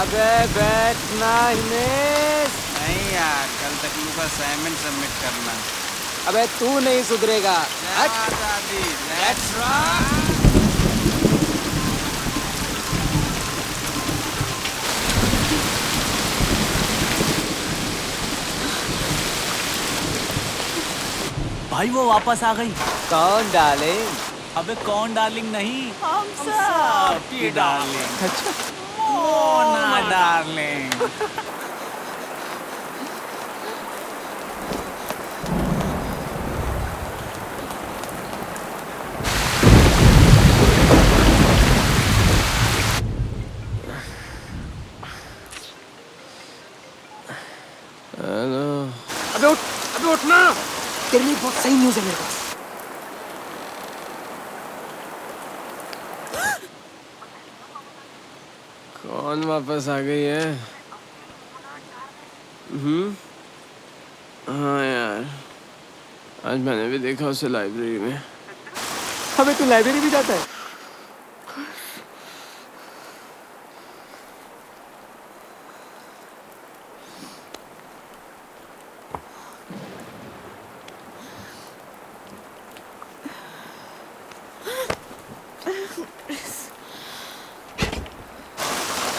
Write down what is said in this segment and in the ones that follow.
अबे बैठना हिमेश। नहीं यार, कल तक का असाइनमेंट सबमिट करना। अबे तू नहीं सुधरेगा। आजादी, लेट्स रॉक। भाई वो वापस आ गई। कौन डार्लिंग? अबे कौन डार्लिंग नहीं, हम सब की डार्लिंग। अच्छा मोना डार्लिंग। हेलो। अबे उठना। तेरे लिए बहुत सही न्यूज़ है मेरे पास। कौन वापस आ गई है? हाँ यार, आज मैंने भी देखा उसे लाइब्रेरी में। अबे तू लाइब्रेरी भी जाता है?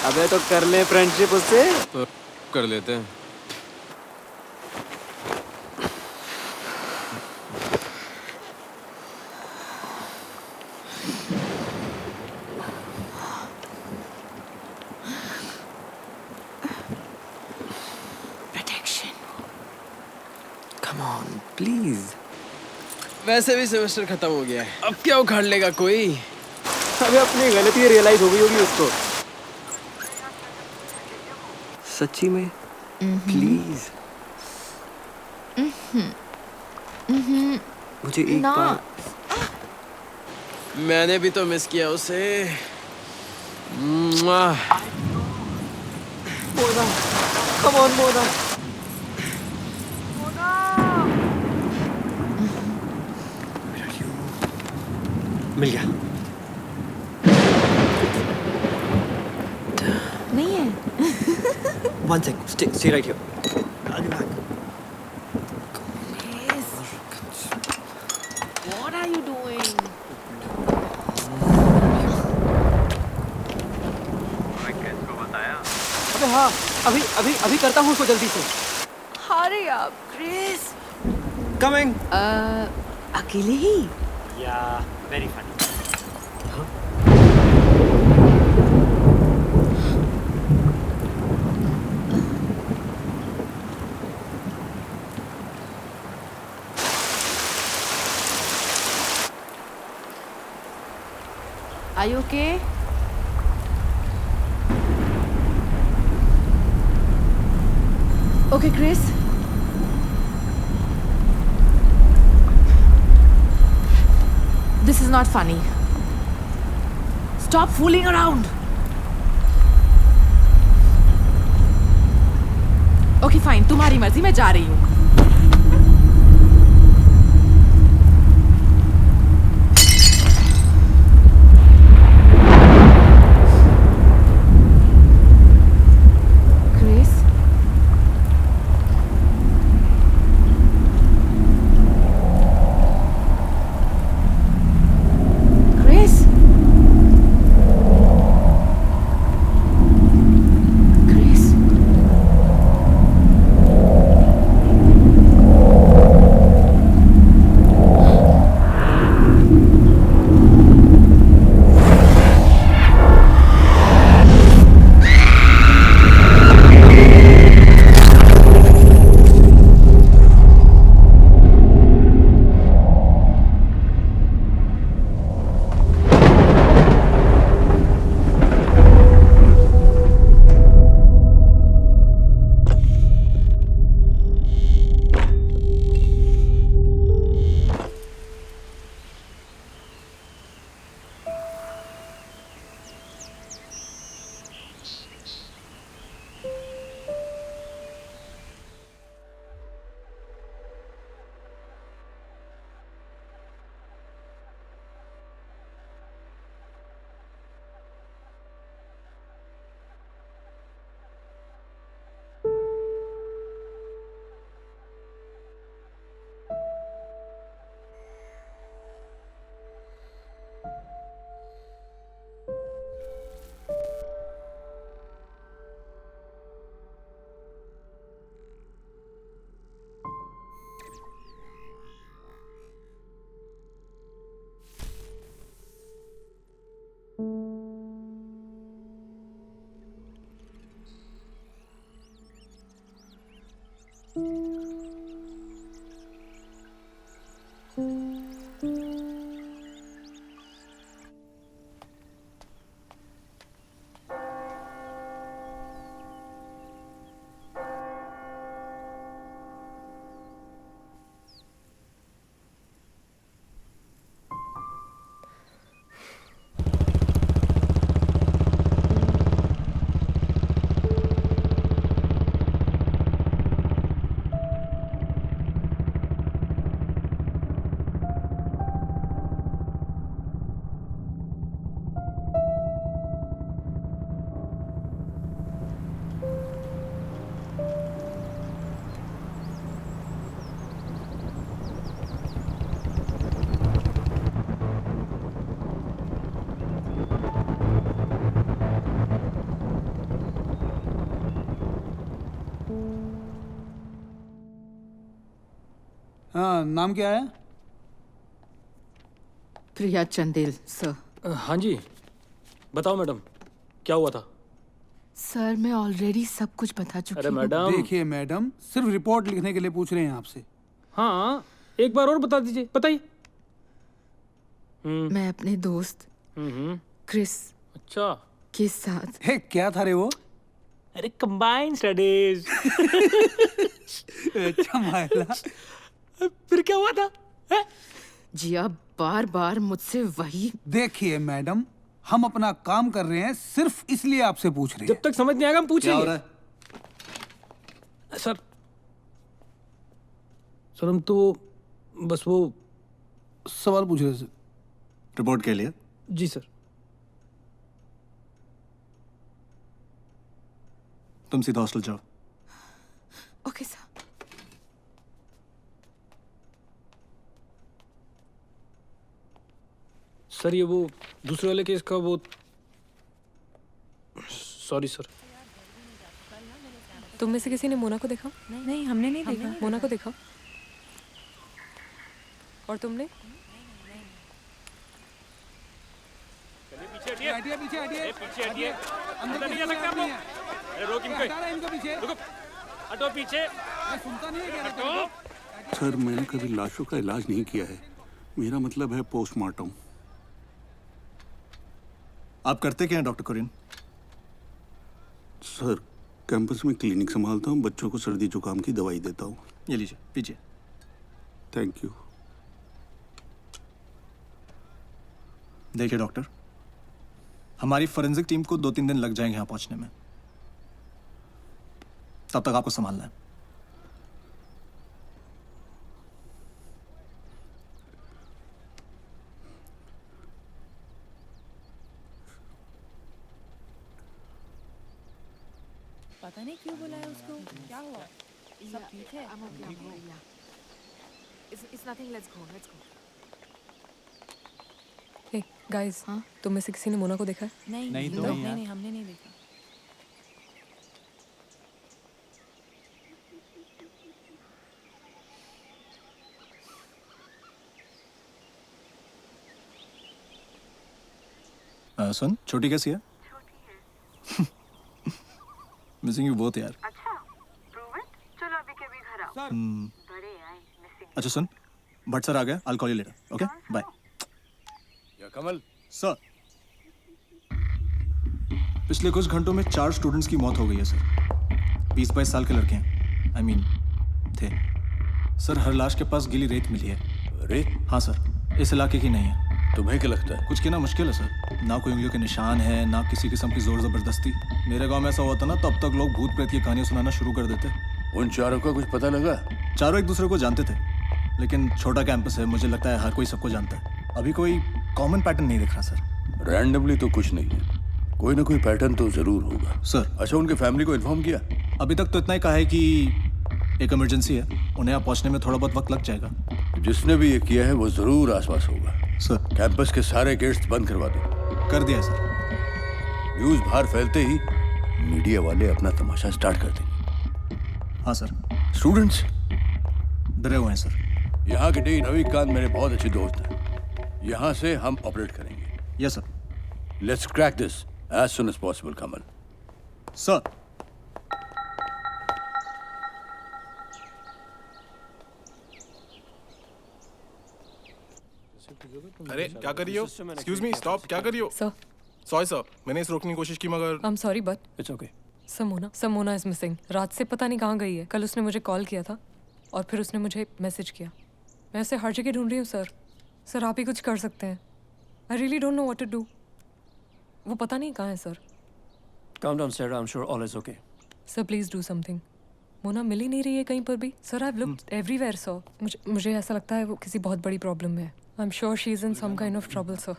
अबे तो कर ले फ्रेंडशिप उससे। तो कर लेते हैं। Come on, please. वैसे भी सेमेस्टर खत्म हो गया है, अब क्या उखाड़ लेगा कोई? अबे अपनी गलती रियलाइज हो गई होगी उसको। सच्ची में प्लीज मुझे एक बार। मैंने भी तो मिस किया उसे। Mona, come on Mona. मिल गया। नहीं है। One sec, stay right here. I'll be back. What are you doing? अबे हाँ, अभी करता हूँ उसको जल्दी से। Hurry up, Chris. Coming. अकेले ही? Yeah, very funny. Are you okay? Okay, Chris. This is not funny. Stop fooling around. Okay, fine. तुम्हारी मर्जी, मैं जा रही हूँ. Chris? हाँ, नाम क्या है? प्रिया चंदेल सर। हाँ जी, बताओ मैडम, क्या हुआ था? सर मैं ऑलरेडी सब कुछ बता चुकी अरे हूँ। मैडम। देखिए मैडम, सिर्फ रिपोर्ट लिखने के लिए पूछ रहे हैं आपसे। हाँ, एक बार और बता दीजिए, बताइए। मैं अपने दोस्त क्रिस अच्छा। के साथ। हे, क्या था रे वो? अरे कंबाइन स्टडीज। अच्छा मायला। फिर क्या हुआ था? है? जिया बार बार मुझसे वही। देखिए मैडम, हम अपना काम कर रहे हैं, सिर्फ इसलिए आपसे पूछ रहे हैं। जब तक समझ नहीं आएगा हम पूछेंगे। सर हम तो बस वो सवाल पूछ रहे थे। रिपोर्ट के लिए? जी सर। तुम सीधा हॉस्टल जाओ। Okay sir. सर ये वो दूसरे वाले केस का वो, सॉरी सर। तुम में से किसी ने मोना को देखा? नहीं हमने नहीं देखा। मोना को देखा? और तुमने? पीछे हटिए। अंदर नहीं जा सकते आप लोग। अरे रोक इनको। इनको पीछे। हटो पीछे। सुनता नहीं है क्या? सर मैंने कभी लाशों का इलाज नहीं किया है, मेरा मतलब है पोस्टमार्टम। आप करते क्या हैं डॉक्टर कुरियन? सर कैंपस में क्लिनिक संभालता हूँ, बच्चों को सर्दी जुकाम की दवाई देता हूँ। ये लीजिए, पीजिए। Thank you. देखिए डॉक्टर, हमारी फोरेंसिक टीम को 2-3 दिन लग जाएंगे यहाँ पहुँचने में, तब तक आपको संभालना है। पता नहीं क्यों बुलाया उसको। क्या हुआ? सब ठीक है? It's nothing. Let's go. Hey guys, हाँ तुम में से किसी ने मोना को देखा है? नहीं नहीं हमने नहीं देखा। सुन, छोटी कैसी है? मिसिंग यू बहुत यार। अच्छा, प्रूव इट। चलो अभी के अभी घर आओ। बड़े आए मिसिंग। अच्छा सुन, भट्ट सर आ गया, I'll call you later. Okay, bye. या कमल, सर पिछले कुछ घंटों में 4 स्टूडेंट्स की मौत हो गई है सर। 20-22 साल के लड़के हैं, आई मीन थे सर। हर लाश के पास गीली रेत मिली है। रेत? हाँ सर, इस इलाके की नहीं है। तुम्हें क्या लगता है? कुछ कहना मुश्किल है सर, ना कोई उंगलियों के निशान है, ना किसी किस्म की जोर जबरदस्ती। मेरे गांव में ऐसा हुआ था ना, तो अब तक लोग भूत प्रेत की कहानियां सुनाना शुरू कर देते। उन चारों का कुछ पता लगा? चारों एक दूसरे को जानते थे, लेकिन छोटा कैंपस है, मुझे लगता है हर कोई सबको जानता है। अभी कोई कॉमन पैटर्न नहीं दिख रहा सर। रैंडमली तो कुछ नहीं है, कोई ना कोई पैटर्न तो जरूर होगा सर। अच्छा, उनके फैमिली को इन्फॉर्म किया? अभी तक तो इतना ही कहा है कि एक इमरजेंसी है, उन्हें यहाँ पहुँचने में थोड़ा बहुत वक्त लग जाएगा। जिसने भी ये किया है वो जरूर आसपास होगा सर। कैंपस के सारे गेट्स बंद करवा दो। कर दिया सर। न्यूज़ बाहर फैलते ही मीडिया वाले अपना तमाशा स्टार्ट कर देंगे। हाँ सर। स्टूडेंट्स डरे हुए हैं सर। यहाँ के डीन रविकांत मेरे बहुत अच्छे दोस्त हैं, यहाँ से हम ऑपरेट करेंगे। Yes sir. Let's crack this as soon as possible. Kamal sir. अरे क्या कर रही हो? Excuse me, stop. क्या कर रही हो? सर सॉरी सर, मैंने इस रोकने की कोशिश की मगर आई am sorry but it's okay. समोना is missing. रात से पता नहीं कहाँ गई है। कल उसने मुझे कॉल किया था और फिर उसने मुझे मैसेज किया। मैं उसे हर जगह ढूंढ रही हूँ सर आप ही कुछ कर सकते हैं। I really don't know what to do. वो पता नहीं कहाँ है sir. Calm down, Sarah. I'm sure all is okay. Sir please do something. Mona मिल ही नहीं रही है कहीं पर भी sir. I have looked everywhere sir. मुझे ऐसा लगता है वो किसी बहुत बड़ी प्रॉब्लम में है। I am sure she is in some kind of trouble sir.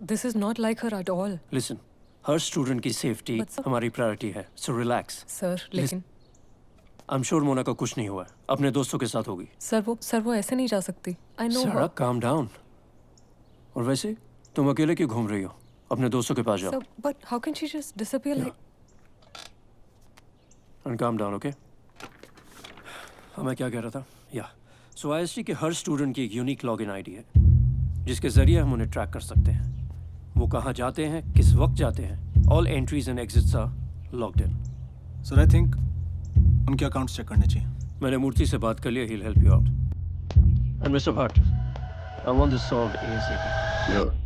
This is not like her at all. Listen, हर स्टूडेंट की सेफ्टी But sir- हमारी प्रायोरिटी है, so relax. सर लेकिन I'm sure मोना का कुछ नहीं हुआ है, अपने दोस्तों के साथ होगी। सर वो ऐसे नहीं जा सकती। I know Sarah, calm down. और वैसे तुम अकेले क्यों घूम रही हो? अपने दोस्तों के पास जाओ। Sir but how can she just disappear like. And calm down, okay? हाँ, मैं क्या कह रहा था? या सो आईएसटी के हर स्टूडेंट की एक यूनिक लॉगिन आईडी है जिसके जरिए हम उन्हें ट्रैक कर सकते हैं। वो कहाँ जाते हैं, किस वक्त जाते हैं, all entries and exits are logged in. Sir I think उनके अकाउंट्स चेक करने चाहिए। मैंने मूर्ति से बात कर लिया, he will help you out. And mister Bhatt, I want this solved ASAP.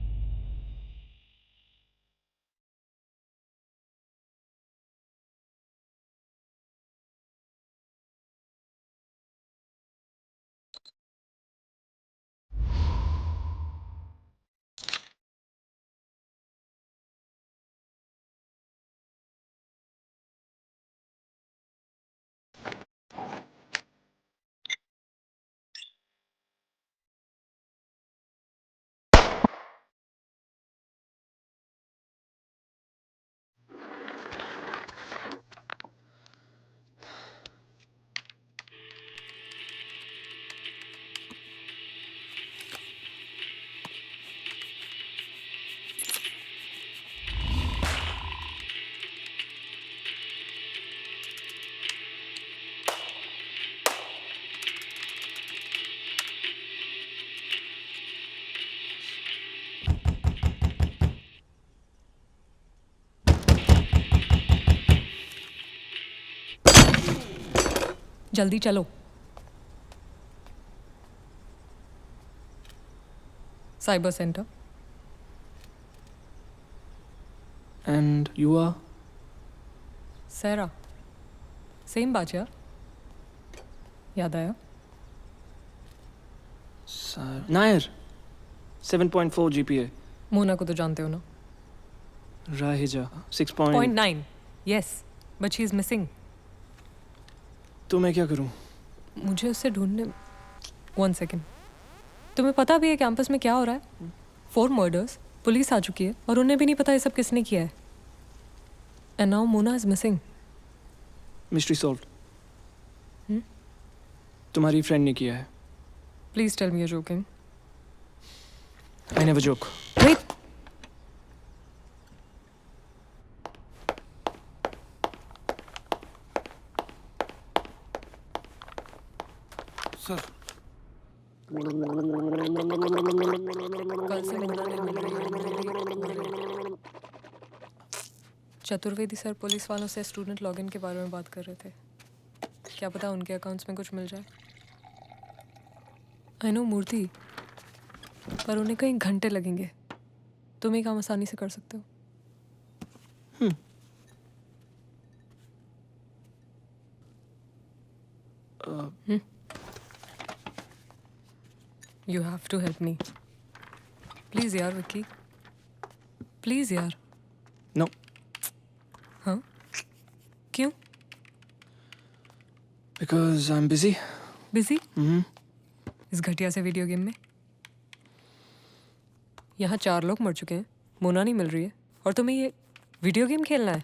जल्दी चलो। Cyber centre. And you are? Sarah. Same बात यार, याद आया? नायर 7.4 GPA। मोना को तो जानते हो ना? Raheja 6.9। 0.9 yes, but she is missing. तो मैं क्या करूं? मुझे उससे ढूंढने। 1 सेकेंड। तुम्हें पता भी है कैंपस में क्या हो रहा है? 4 मर्डर्स, पुलिस आ चुकी है और उन्हें भी नहीं पता ये सब किसने किया है। And now Mona is missing. Mystery solve. तुम्हारी फ्रेंड ने किया है। Please tell me you joking. I never joke. Wait. Sir, Chaturvedi sir police वालों से स्टूडेंट लॉगिन के बारे में बात कर रहे थे। क्या पता उनके अकाउंट्स में कुछ मिल जाए। आई नो मूर्ति, पर उन्हें कई घंटे लगेंगे। तुम ये काम आसानी से कर सकते हो। You have to help me. Please यार विक्की, प्लीज यार। नो। हाँ? क्यों? Because I'm busy. बिजी? इस घटिया से वीडियो गेम में? यहाँ 4 लोग मर चुके हैं, मोना नहीं मिल रही है, और तुम्हें ये वीडियो गेम खेलना है?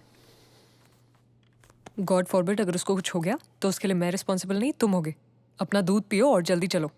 गॉड फॉरबिड अगर उसको कुछ हो गया तो उसके लिए मैं रिस्पॉन्सिबल नहीं, तुम होगे। अपना दूध पियो और जल्दी चलो।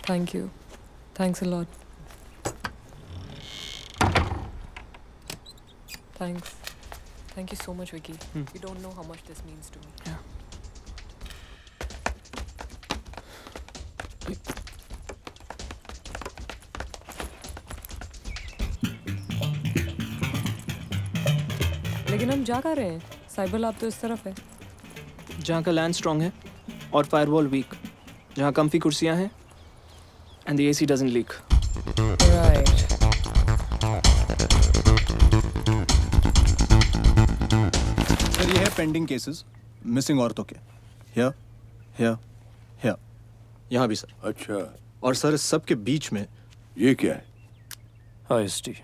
Thank you. Thanks a lot. Thanks. Thank you so much, Vicky. You don't know how much this means to me. Yeah. लेकिन हम जा कहाँ रहे हैं? साइबर लैब तो इस तरफ है। जहाँ का लैंड स्ट्रॉन्ग है और फायरवॉल वीक, जहाँ कम्फी कुर्सियाँ हैं and the AC doesn't leak. Right. Sir ये है पेंडिंग केसेस मिसिंग औरतों के। हियर हियर हियर, यहाँ भी सर। अच्छा, और सर इस सब के बीच में ये क्या है? IST।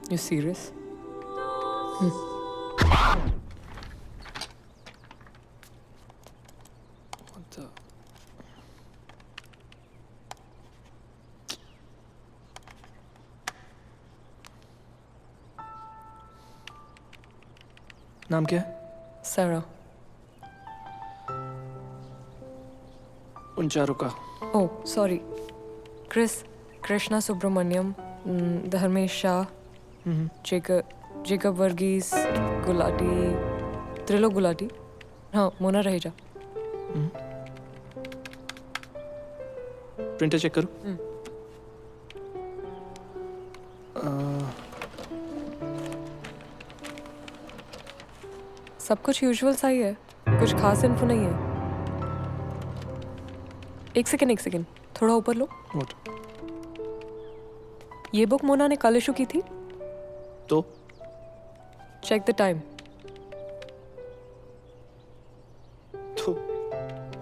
You serious? What the? नाम क्या है? Sarah. उन चारों का। Oh, sorry. Chris, Krishna Subramaniam, Dharmesh Shah, Jacob Varghese, Gulati, Trilok Gulati. हाँ, मोना रहेजा। प्रिंटर चेक करो। सब कुछ यूजुअल सा ही है, कुछ खास इन्फो नहीं है। एक सेकेंड, थोड़ा ऊपर लो। What? ये बुक मोना ने कल इशू की थी। तो चेक द टाइम। तो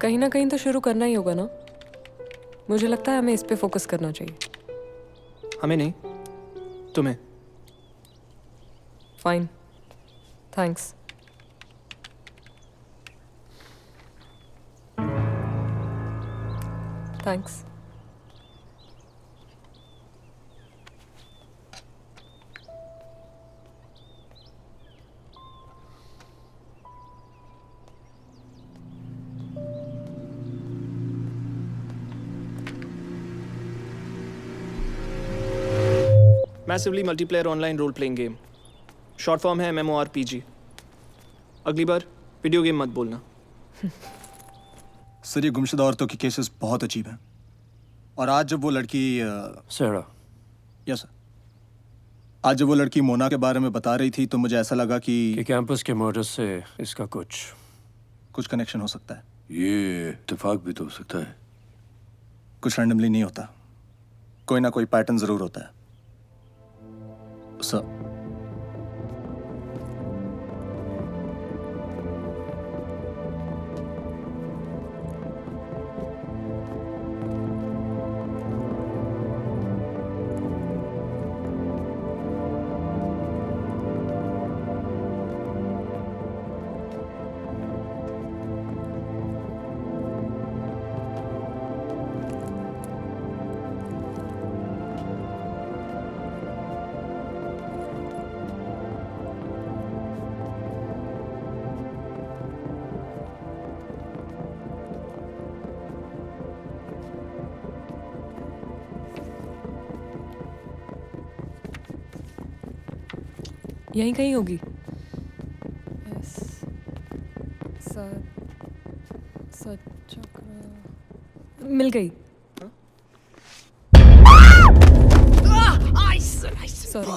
कहीं ना कहीं तो शुरू करना ही होगा ना। मुझे लगता है हमें इस पे फोकस करना चाहिए। हमें नहीं, तुम्हें। Fine, thanks. Thanks. Massively multiplayer online role playing game. Short form है MMORPG। अगली बार वीडियो गेम मत बोलना। सर ये गुमशुदा औरतों की केसेस बहुत अजीब हैं। और आज जब वो लड़की Sarah। यस सर, आज जब वो लड़की मोना के बारे में बता रही थी तो मुझे ऐसा लगा कि कैंपस के मर्डर से इसका कुछ कनेक्शन हो सकता है। ये इत्तेफाक भी तो हो सकता है। कुछ रैंडमली नहीं होता, कोई ना कोई पैटर्न जरूर होता है सर। यहीं कहीं होगी। मिल गई। सॉरी।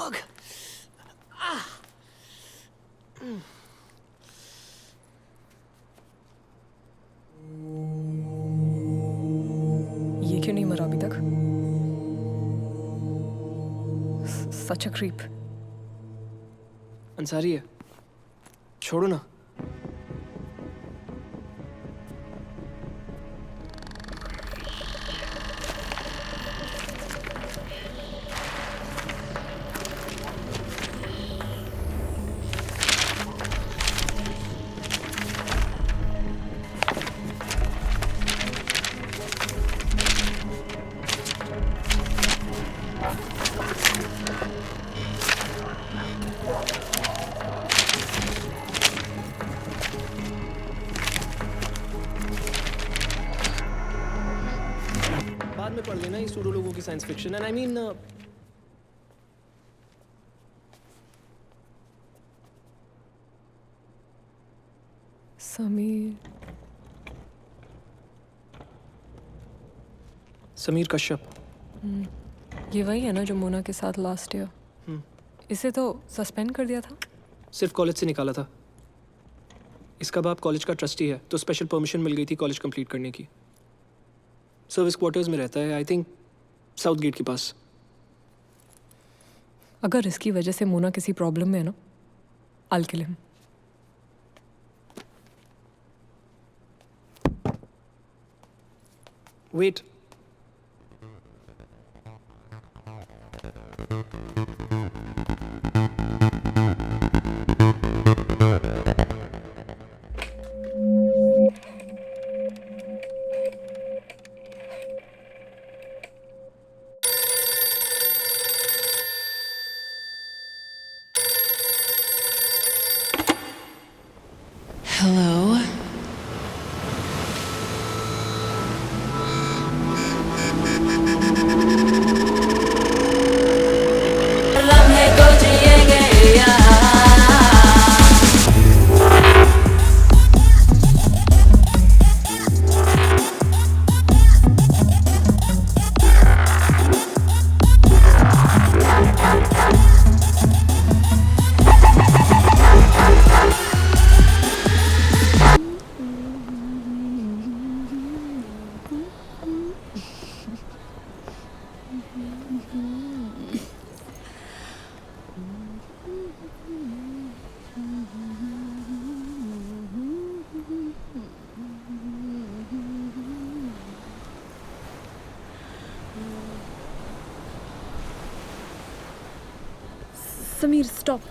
ये क्यों नहीं मरा अभी तक? सच अ क्रीप। अंसारी है, छोड़ो ना। बाद में पढ़ लेना, ये सूडो लोगों की साइंस फिक्शन है। I mean Sameer Kashyap. ये वही है ना जो मोना के साथ लास्ट ईयर? इसे तो सस्पेंड कर दिया था। सिर्फ कॉलेज से निकाला था। इसका बाप कॉलेज का ट्रस्टी है, तो स्पेशल परमिशन मिल गई थी कॉलेज कंप्लीट करने की। सर्विस क्वार्टर्स में रहता है, आई थिंक साउथ गेट के पास। अगर इसकी वजह से मोना किसी प्रॉब्लम में है ना, I'll kill him. Wait. Hello? Sameer, stop.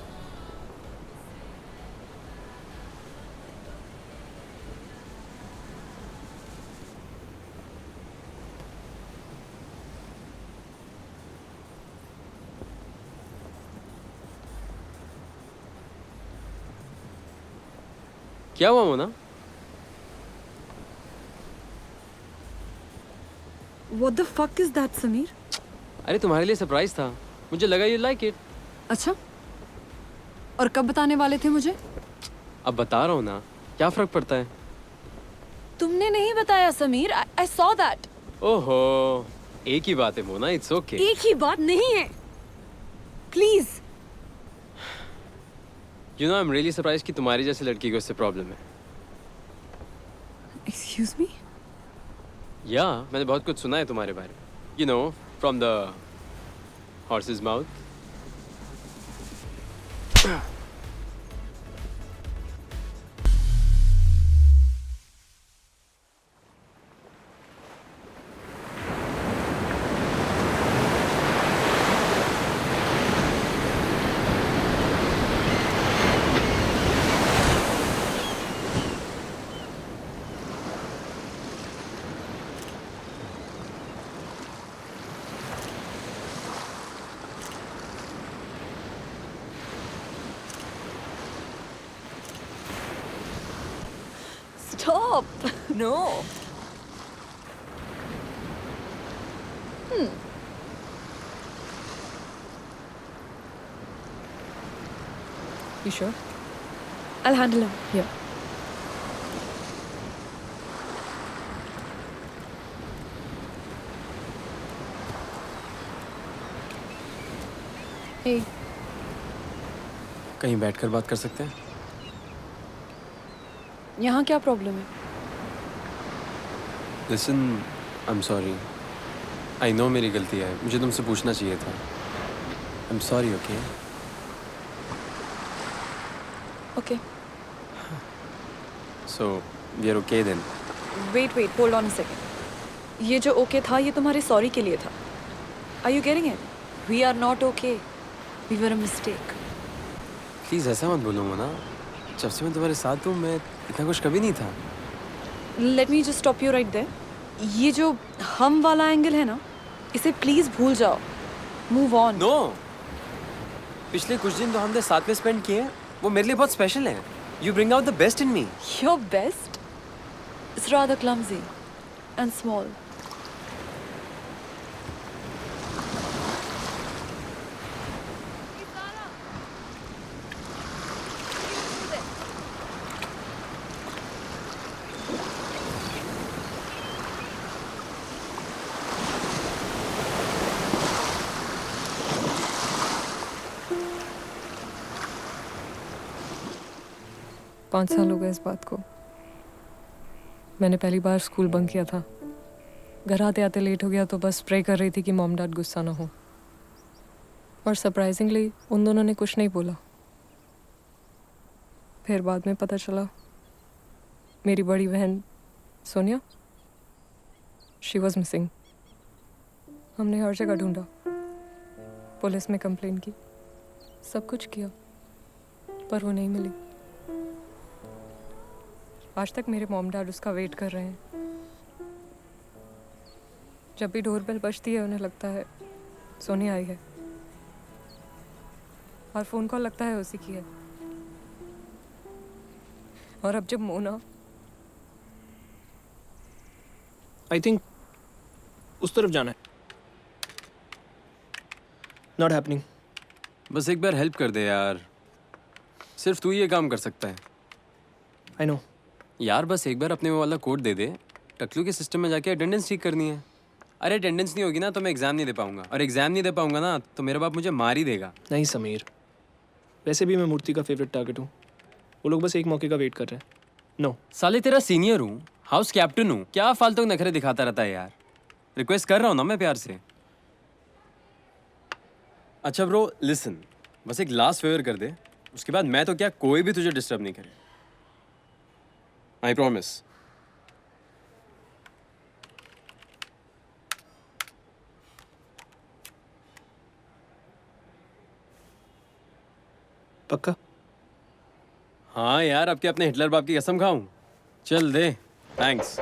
क्या हुआ Mona? What the fuck is that, Sameer? अरे तुम्हारे लिए सरप्राइज था, मुझे लगा यू लाइक इट। अच्छा, और कब बताने वाले थे मुझे? अब बता रहा हूँ ना, क्या फर्क पड़ता है? तुमने नहीं बताया समीर। I saw that. ओहो, एक ही बात है मोना, इट्स ओके। एक ही बात नहीं है, please. You know I am really surprise कि तुम्हारी जैसी लड़की को इससे प्रॉब्लम है। Excuse me? या मैंने बहुत कुछ सुना है तुम्हारे बारे में, you know from the horses mouth. Stop. No. You sure? I'll handle him. Yeah. Hey. कहीं बैठकर बात कर सकते हैं? यहाँ क्या प्रॉब्लम है? Listen, I am sorry. I know मेरी गलती है, मुझे तुमसे पूछना चाहिए था। I am sorry, okay? Okay. So we are okay then? Wait, hold on a second. ये जो ओके था, ये तुम्हारे सॉरी के लिए था। Are you getting it? We are not okay. We were a mistake. Please ऐसा मत बोलो मोना, जब से मैं तुम्हारे साथ हूँ मैं इतना कुछ कभी नहीं था। Let me just stop you right there. ये जो हम वाला एंगल है ना, इसे प्लीज भूल जाओ। Move on. नो, पिछले कुछ दिन तो हमने साथ में स्पेंड किए हैं, वो मेरे लिए बहुत स्पेशल हैं। You bring out the best in me. Your best? It's rather clumsy and small. 5 साल हो गए इस बात को। मैंने पहली बार स्कूल बंक किया था। घर आते आते लेट हो गया तो बस प्रे कर रही थी कि मॉम डैड गुस्सा ना हो। और सरप्राइजिंगली उन दोनों ने कुछ नहीं बोला। फिर बाद में पता चला मेरी बड़ी बहन सोनिया, शी वॉज मिसिंग। हमने हर जगह ढूंढा, पुलिस में कंप्लेन की, सब कुछ किया, पर वो नहीं मिली। आज तक मेरे मॉम डैड उसका वेट कर रहे हैं। जब भी डोरबेल बजती है उन्हें लगता है सोनिया आई है, और फ़ोन कॉल लगता है उसी की है। और अब जब मोना, आई थिंक उस तरफ जाना है। Not happening. बस एक बार हेल्प कर दे यार, सिर्फ तू ही ये काम कर सकता है। आई नो यार, बस एक बार अपने वो वाला कोड दे दे। टकलू के सिस्टम में जाके अटेंडेंस ठीक करनी है। अरे अटेंडेंस नहीं होगी ना तो मैं एग्ज़ाम नहीं दे पाऊंगा, और एग्ज़ाम नहीं दे पाऊंगा ना तो मेरा बाप मुझे मार ही देगा। नहीं समीर, वैसे भी मैं मूर्ति का फेवरेट टारगेट हूँ। वो लोग बस एक मौके का वेट कर रहे हैं। नो साले तेरा सीनियर हूँ, हाउस कैप्टन हूँ, क्या फालतू नखरे दिखाता रहता है यार। रिक्वेस्ट कर रहा हूँ ना मैं प्यार से। अच्छा ब्रो लिसन, बस एक लास्ट फेवर कर दे, उसके बाद मैं तो क्या कोई भी तुझे डिस्टर्ब नहीं करे। I promise. पक्का? हाँ यार, अब क्या अपने हिटलर बाप की कसम खाऊं? चल दे। थैंक्स।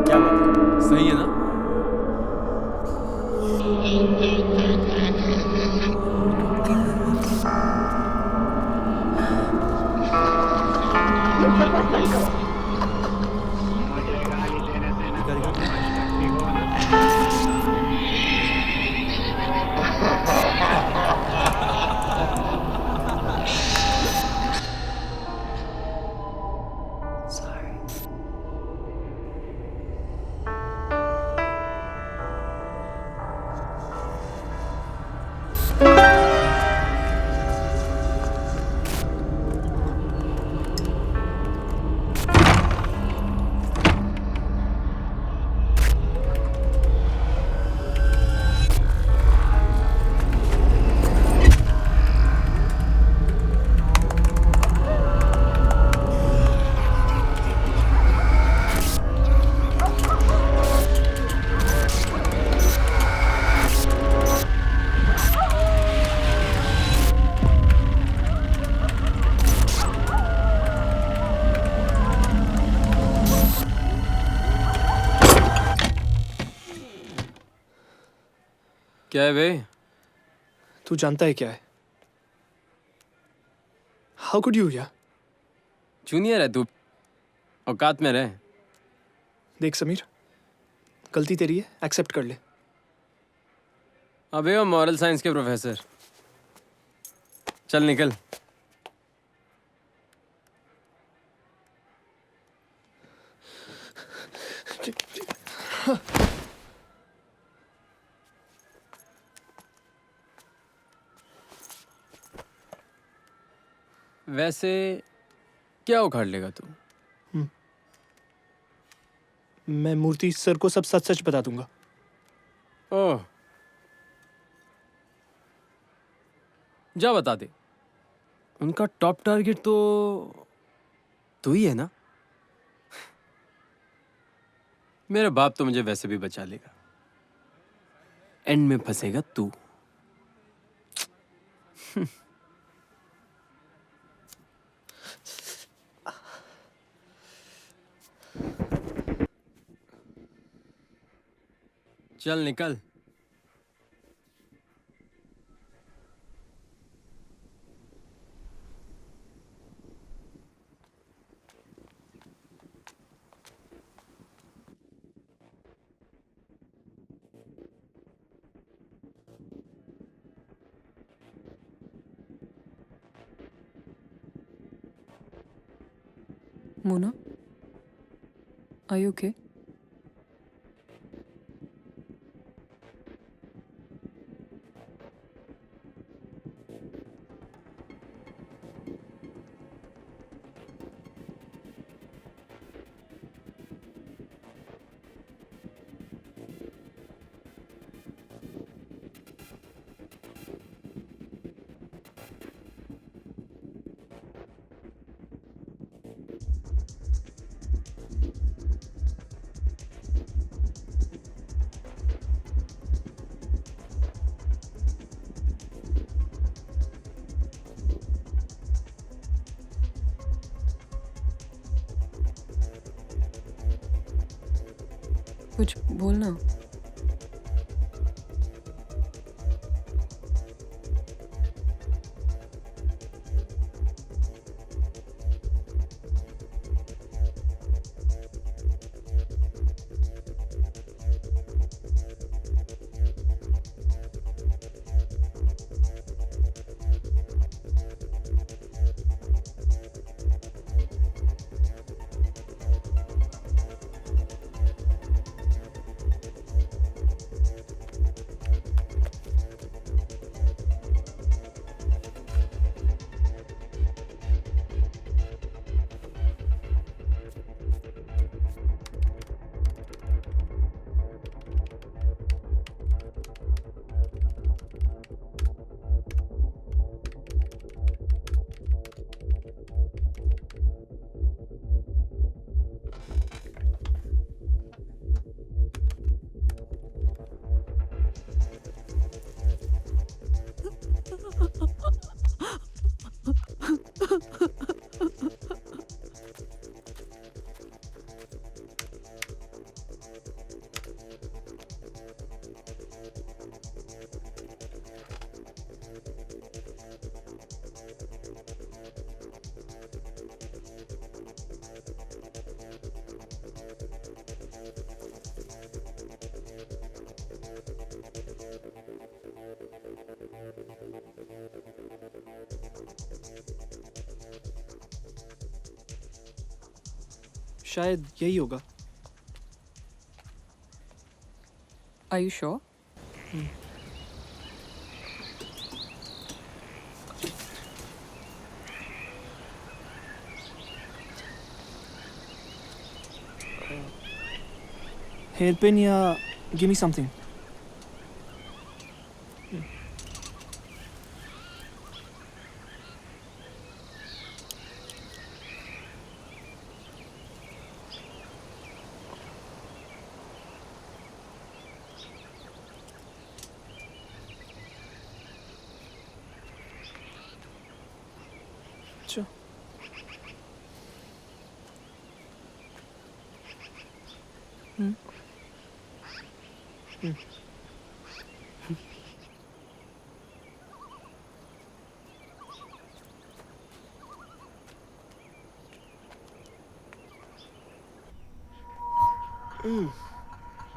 क्या बात है? सही है ना? क्या है बे? तू जानता है क्या है? हाउ कुड यू यार? जूनियर है तू, औकात में रहे। देख समीर, गलती तेरी है, एक्सेप्ट कर ले। अबे वो मॉरल साइंस के प्रोफेसर, चल निकल। वैसे क्या उखाड़ लेगा तू? मैं मूर्ति सर को सब सच सच बता दूंगा। ओह, जा बता दे। उनका टॉप टारगेट तो तू ही है ना? मेरा बाप तो मुझे वैसे भी बचा लेगा, एंड में फंसेगा तू। चल निकल। Mona, are you okay? कुछ बोलना। शायद यही होगा। Are you sure? हेयरपिन या गिव मी समथिंग। अच्छा,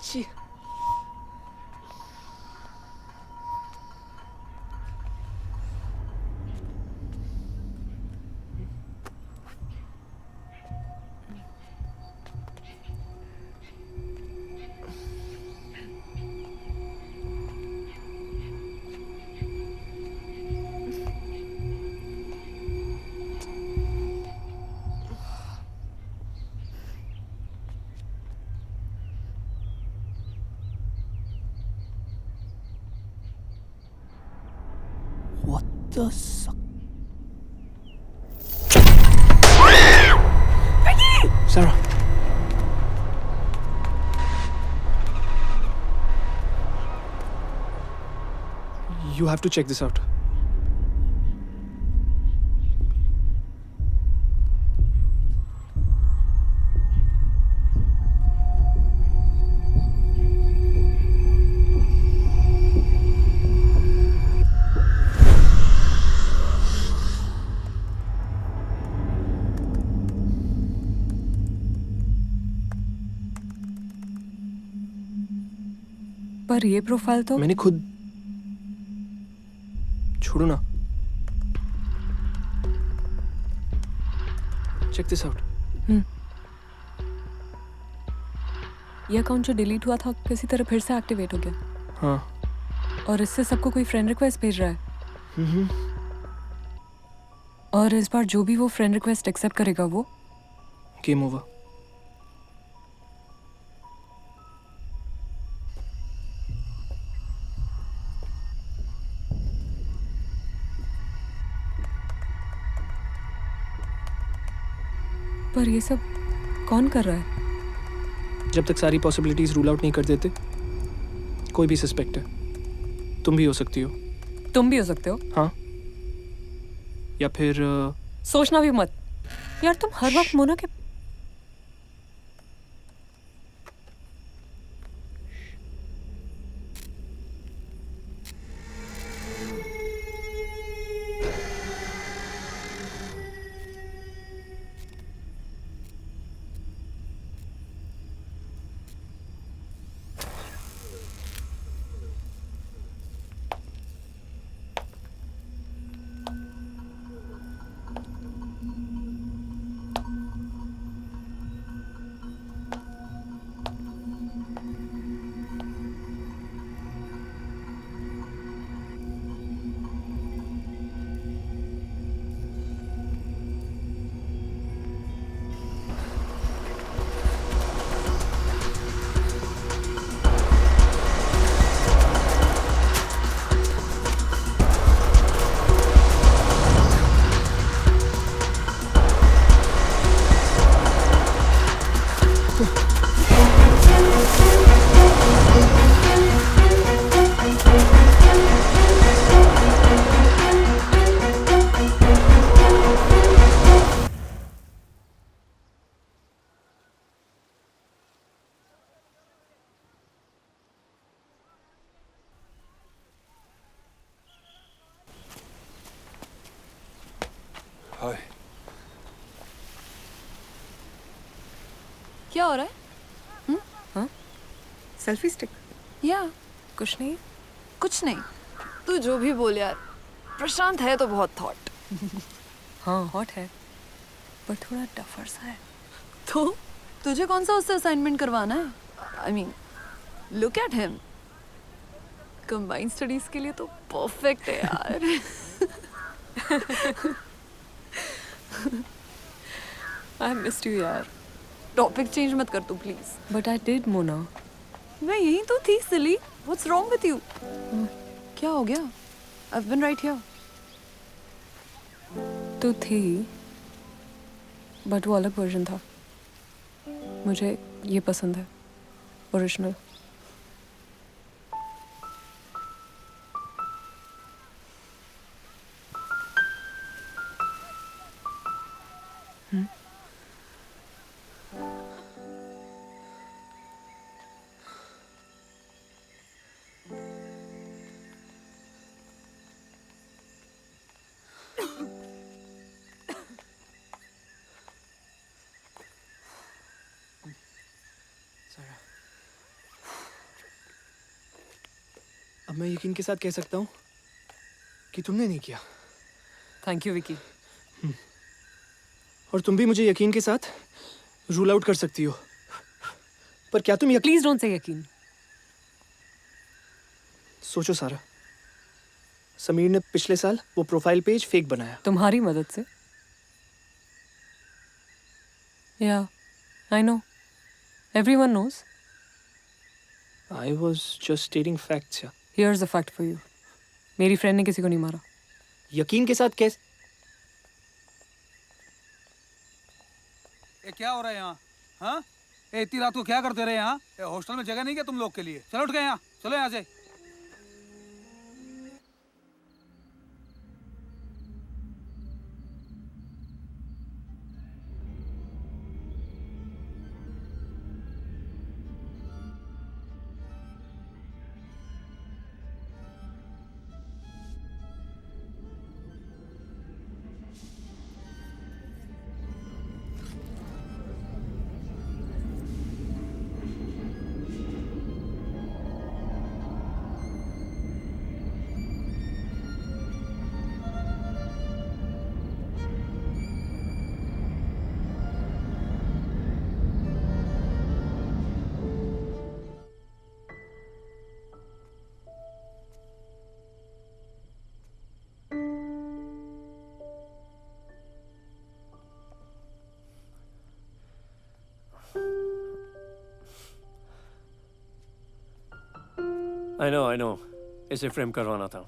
छी। Sarah. You have to check this out. पर ये प्रोफाइल तो मैंने खुद छोड़ो ना. Check this out. ये अकाउंट जो डिलीट हुआ था किसी तरह फिर से एक्टिवेट हो गया. हाँ. और इससे सबको कोई फ्रेंड रिक्वेस्ट भेज रहा है. और इस बार जो भी वो फ्रेंड रिक्वेस्ट एक्सेप्ट करेगा वो गेम ओवर. पर ये सब कौन कर रहा है? जब तक सारी पॉसिबिलिटीज रूल आउट नहीं कर देते कोई भी सस्पेक्ट है. तुम भी हो सकती हो. तुम भी हो सकते हो. हाँ. या फिर सोचना भी मत यार. तुम हर वक्त मोना के हाय. क्या हो रहा है? हाँ? Selfie stick? या कुछ नहीं. कुछ नहीं. तू जो भी बोल यार. प्रशांत है तो बहुत थॉट. हाँ हॉट है पर थोड़ा टफर सा है. तो तुझे कौन सा उससे असाइनमेंट करवाना है? I mean look at him. Combined studies के लिए तो परफेक्ट है यार. आई मिस्ड यू यार. टॉपिक चेंज मत कर तू please. But I did Mona. मैं यही तो थी silly. What's wrong with you? क्या हो गया? I have been right here. तो थी बट वो अलग वर्जन था. मुझे ये पसंद है ओरिजिनल. अब मैं यकीन के साथ कह सकता हूँ कि तुमने नहीं किया. Thank you Vicky. और तुम भी मुझे यकीन के साथ रूल आउट कर सकती हो. पर क्या तुम प्लीज डोंट से यकीन. सोचो सारा. समीर ने पिछले साल वो प्रोफाइल पेज फेक बनाया. तुम्हारी मदद से. Yeah I know. Everyone knows. I was just stating facts. Yeah. Here's the fact for you. मेरी फ्रेंड ने किसी को नहीं मारा. यकीन के साथ कैसे? ये क्या हो रहा है यहाँ? हाँ, इतनी रात को क्या करते रहे यहाँ? हॉस्टल में जगह नहीं क्या तुम लोग के लिए? चलो उठ गए यहाँ, चलो यहाँ से। I know. इसे फ्रेम करवाना था.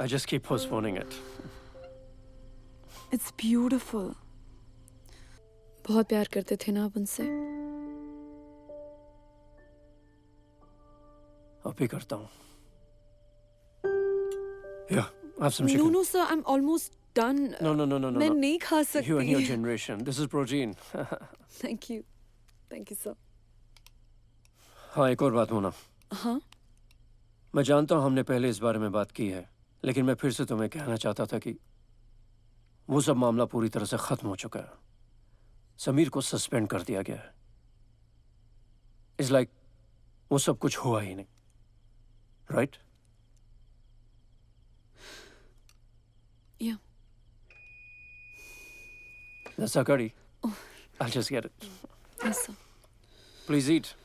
I just keep postponing it. It's beautiful. बहुत प्यार करते थे ना आप उनसे. अब भी करता हूँ. Yeah, have some No, chicken. no, sir. I'm almost done. No. मैं नहीं खा सकती. You and your generation. This is protein. Thank you. Thank you, sir. हाँ, एक और बात होना. हाँ? मैं जानता हूँ हमने पहले इस बारे में बात की है, लेकिन मैं फिर से तुम्हें कहना चाहता था कि वो सब मामला पूरी तरह से खत्म हो चुका है. समीर को सस्पेंड कर दिया गया है. इट्स लाइक वो सब कुछ हुआ ही नहीं. Right? Yeah. That's our curry. I'll just get it. Yes, sir. Please eat.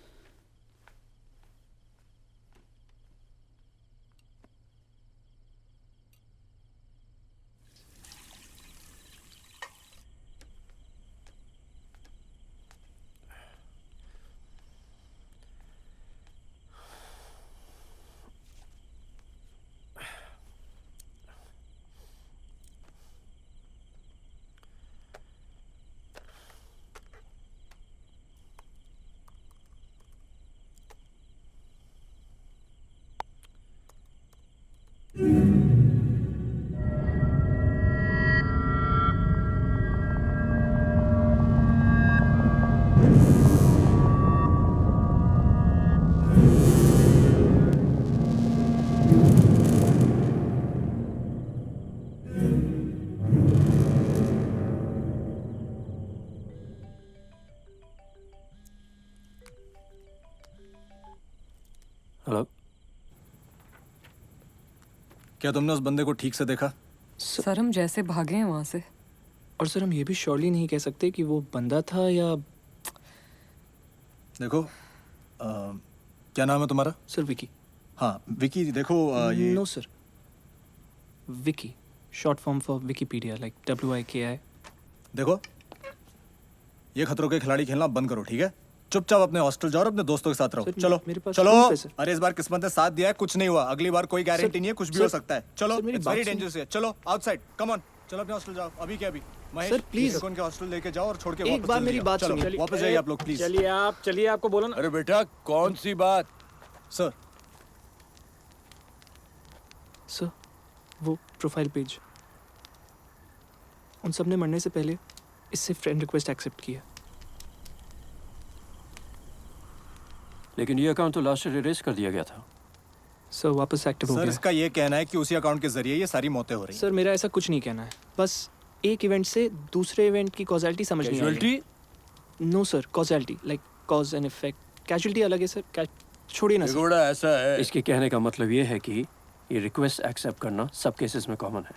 Hello. क्या तुमने उस बंदे को ठीक से देखा? सर हम जैसे भागे हैं वहाँ से. और सर हम ये भी श्योरली नहीं कह सकते कि वो बंदा था या. देखो क्या नाम है तुम्हारा? सर विकी. हाँ विकी. देखो ये. No sir, Vicky short form for Wikipedia, like WIKI. देखो ये खतरों के खिलाड़ी खेलना बंद करो, ठीक है? चुपचाप अपने हॉस्टल जाओ और अपने दोस्तों के साथ रहो. चलो मेरे पास चलो. proof है, सर. अरे इस बार किस्मत ने साथ दिया है, कुछ नहीं हुआ. अगली बार कोई गारंटी नहीं है, कुछ भी हो सकता है. चलो, इट्स वेरी डेंजरस है. चलो आउटसाइड, कम ऑन. चलो अपने हॉस्टल जाओ. अभी क्या? अभी महेश सर प्लीज उनके हॉस्टल लेके जाओ और छोड़ के एक बार मेरी बात सुनिए. वापस जाइए आप लोग प्लीज. चलिए आपको बोला ना. अरे बेटा कौन सी बात? सर वो प्रोफाइल पेज, उन सब ने मरने से पहले इससे फ्रेंड रिक्वेस्ट एक्सेप्ट किया. लेकिन ये अकाउंट तो लास्ट ईयर इरेज कर दिया गया था. सर वापस एक्टिव हो सर गया. इसका ये कहना है कि उसी अकाउंट के जरिए ये सारी मौतें हो रही हैं. सर मेरा ऐसा कुछ नहीं कहना है. बस एक इवेंट से दूसरे इवेंट की कॉजैलिटी समझ नहीं आई. No sir, causality like cause and effect. Casualty अलग है सर. छोड़िए ना सर. ऐसा है. इसके कहने का मतलब ये है कि ये रिक्वेस्ट एक्सेप्ट करना सब केसेस में कॉमन है,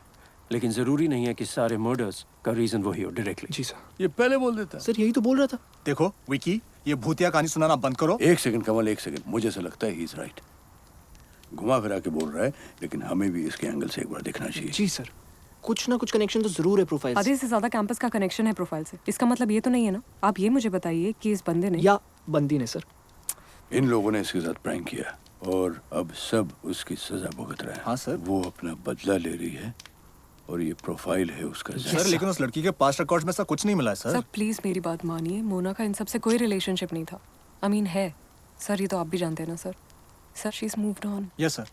लेकिन जरूरी नहीं है कि सारे मर्डर्स का रीजन वही हो डायरेक्टली. जी सर. ये पहले बोल देता. सर यही तो बोल रहा था. देखो विकी, ये भूतिया कहानी सुनाना बंद करो. एक सेकंड कमल, एक सेकंड. मुझे ऐसा लगता है ही इज राइट. घुमा फिरा के बोल रहा है, लेकिन हमें भी इसके एंगल से एक बार देखना चाहिए. जी सर, कुछ ना कुछ कनेक्शन तो जरूर है प्रोफाइल से. आधे से ज्यादा कैंपस का कनेक्शन है प्रोफाइल से. इसका मतलब ये तो नहीं है ना? आप ये मुझे बताइए कि इस बंदे ने या बंदी ने सर. इन लोगों ने इसके साथ प्रैंक किया और अब सब उसकी सजा भुगत रहे हैं. हाँ सर. वो अपना बदला ले रही है और ये प्रोफाइल है उसका। सर लेकिन उस लड़की के पास्ट रिकॉर्ड्स में ऐसा कुछ नहीं मिला है सर। सर प्लीज मेरी बात मानिए, मोना का इन सब से कोई रिलेशनशिप नहीं था। आई मीन है सर, ये तो आप भी जानते हैं ना sir. Sir she is moved on. Yes sir,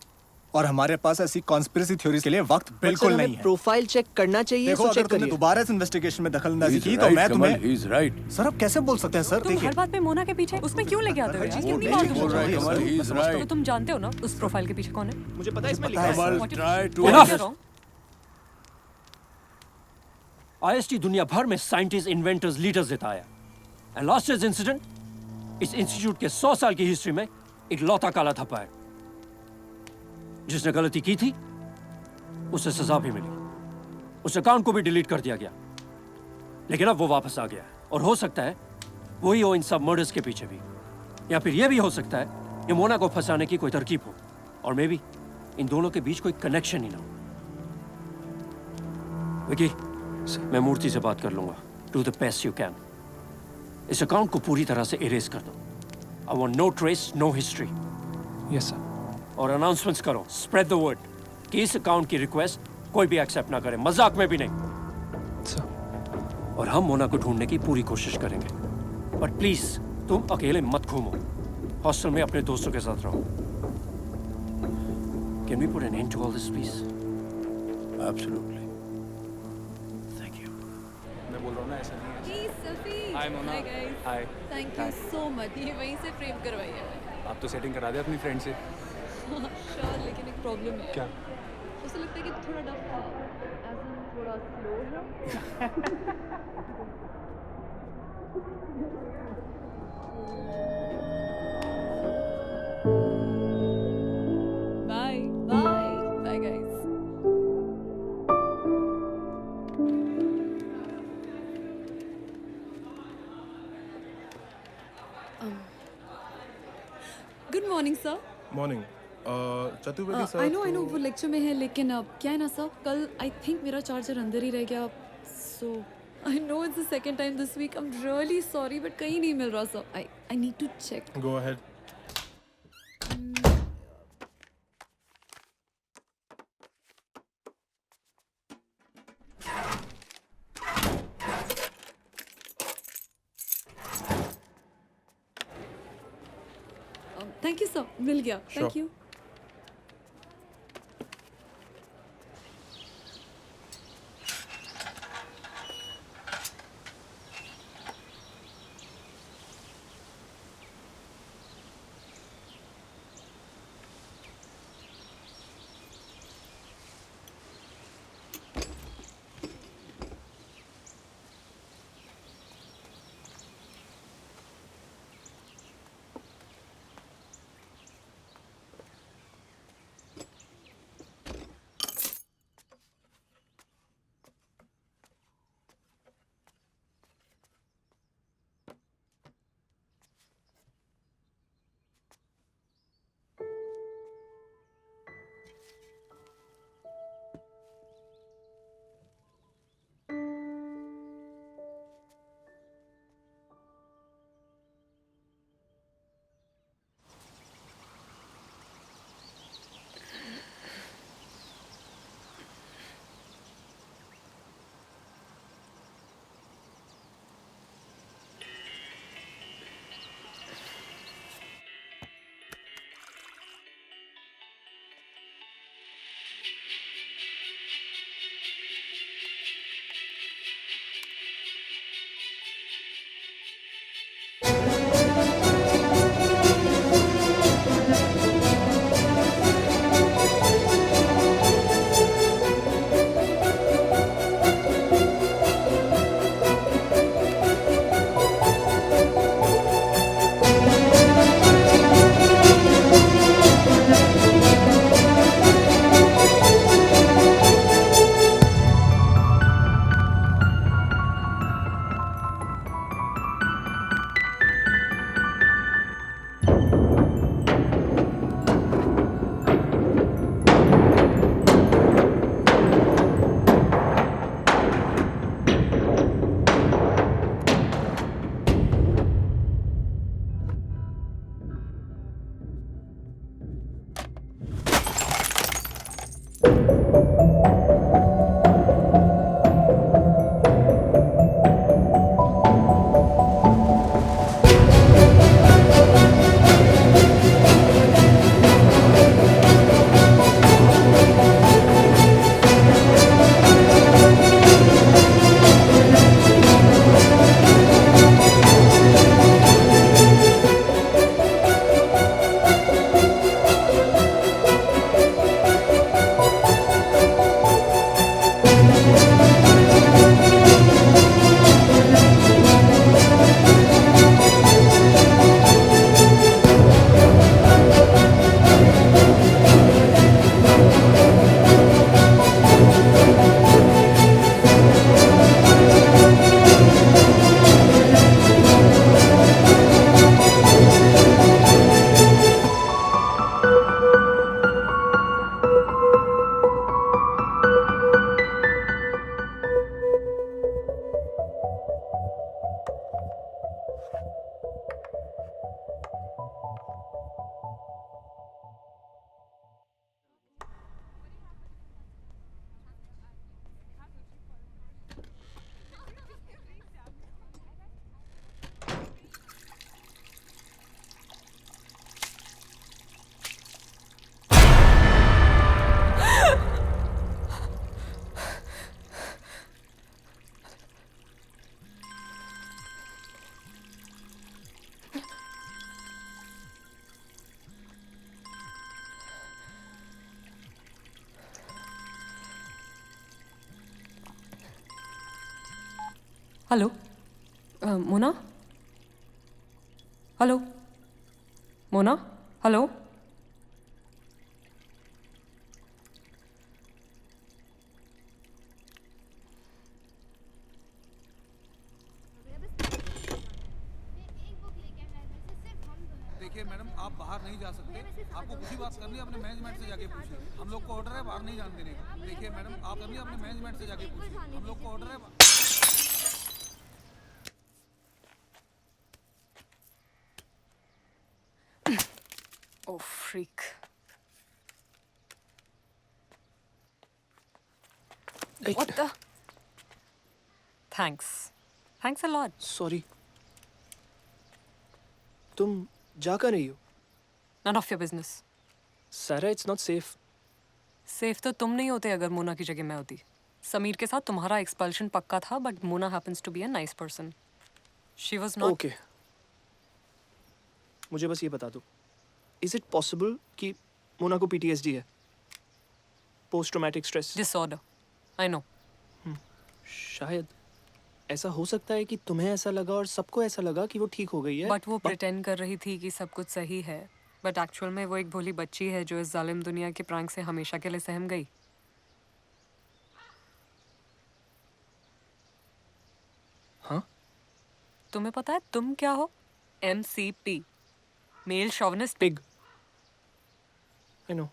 और हमारे पास ऐसी कॉन्स्पिरेसी थ्योरीज के लिए वक्त बिल्कुल नहीं है। प्रोफाइल चेक करना चाहिए। देखो अगर तुमने दोबारा इस इन्वेस्टिगेशन में दखलंदाजी की तो मैं तुम्हें ही इज राइट। सर आप कैसे बोल सकते हैं सर? तुम हर बात में मोना के पीछे उसमें क्यों लेके आते हो यार? कितनी बार बोल रहा है कमल, ही इज तो राइट। तुम जानते हो ना उस प्रोफाइल के पीछे कौन है? मुझे पता है इसमें लिखा है। कमल ट्राई टू आईएसटी दुनिया भर में साइंटिस्ट, इन्वेंटर्स, लीडर्स देता है। एंड लास्ट ईयर्स इंसिडेंट इस इंस्टीट्यूट के 100 साल की हिस्ट्री में एक लौता काला थप्पा है। जिसने गलती की थी उसे सजा भी मिली, उस अकाउंट को भी डिलीट कर दिया गया, लेकिन अब वो वापस आ गया है। और हो सकता है वही हो इन सब मर्डर्स के पीछे भी, या फिर ये भी हो सकता है कि मोना को फंसाने की कोई तरकीब हो, और मे बी इन दोनों के बीच कोई कनेक्शन ही ना हो। विकी, मैं मूर्ति से बात कर लूंगा। Do the best you can. इस अकाउंट को पूरी तरह से इरेज कर दो। I want no trace, no history. Yes sir. और अनाउंसमेंट्स करो, स्प्रेड द वर्ड कि इस अकाउंट की रिक्वेस्ट कोई भी एक्सेप्ट ना करे, मजाक में भी नहीं। और हम मोना को ढूंढने की पूरी कोशिश करेंगे, बट प्लीज तुम अकेले मत घूमो। हॉस्टल में अपने दोस्तों के साथ रहो। Can we put an end to all this please? Absolutely. Thank you. मैं बोल रहा हूँ ना ऐसा नहीं है। Hi Mona. Hi guys. Hi. Thank you so much. ये वहीं से फ्रेम करवाई है। आप तो सेटिंग करा दे अपनी फ्रेंड से। श्योर, लेकिन एक प्रॉब्लम है। क्या? उसे लगता है कि थोड़ा डफ था, एज इन थोड़ा स्लो है। Bye bye bye guys. Good morning sir. Morning. Chaturvedi sir. I know वो लेक्चर में है, लेकिन अब क्या है ना सर, कल आई थिंक मेरा चार्जर अंदर ही रह गया, so I know it's the second time this week. I am really sorry, but कहीं नहीं मिल रहा sir. I need to check. Go ahead. Thank you sir, मिल गया। Thank you. Hello Mona, hello Mona, hello. देखिए मैडम, आप बाहर नहीं जा सकते। आपको कुछ बात करनी है अपने मैनेजमेंट से जाके पूछिए। हम लोग को ऑर्डर है बाहर नहीं जाने देने का। देखिए मैडम, आप करनी है अपने मैनेजमेंट से जाके पूछिए। हम लोग को ऑर्डर है। Oh freak. What the? Thanks. Thanks a lot. Sorry. तुम जा कर रही हो? None of your business. सारा, इट्स नॉट सेफ। सेफ तो तुम नहीं होते अगर मोना की जगह मैं होती। समीर के साथ तुम्हारा एक्सपल्शन पक्का था, but Mona happens to be a nice person. She was not. Okay, मुझे बस ये बता दो, इज इट पॉसिबल कि मोना को पीटीएसडी है, post traumatic stress disorder? I know. शायद ऐसा हो सकता है कि तुम्हें ऐसा लगा और सबको ऐसा लगा कि वो ठीक हो गई है, बट वो प्रिटेंड कर रही थी कि सब कुछ सही है, बट एक्चुअल में वो एक भोली बच्ची है जो इस जालिम दुनिया के प्रांक से हमेशा के लिए सहम गई। हाँ? तुम्हें पता है तुम क्या हो? MCP, male chauvinist pig. I know.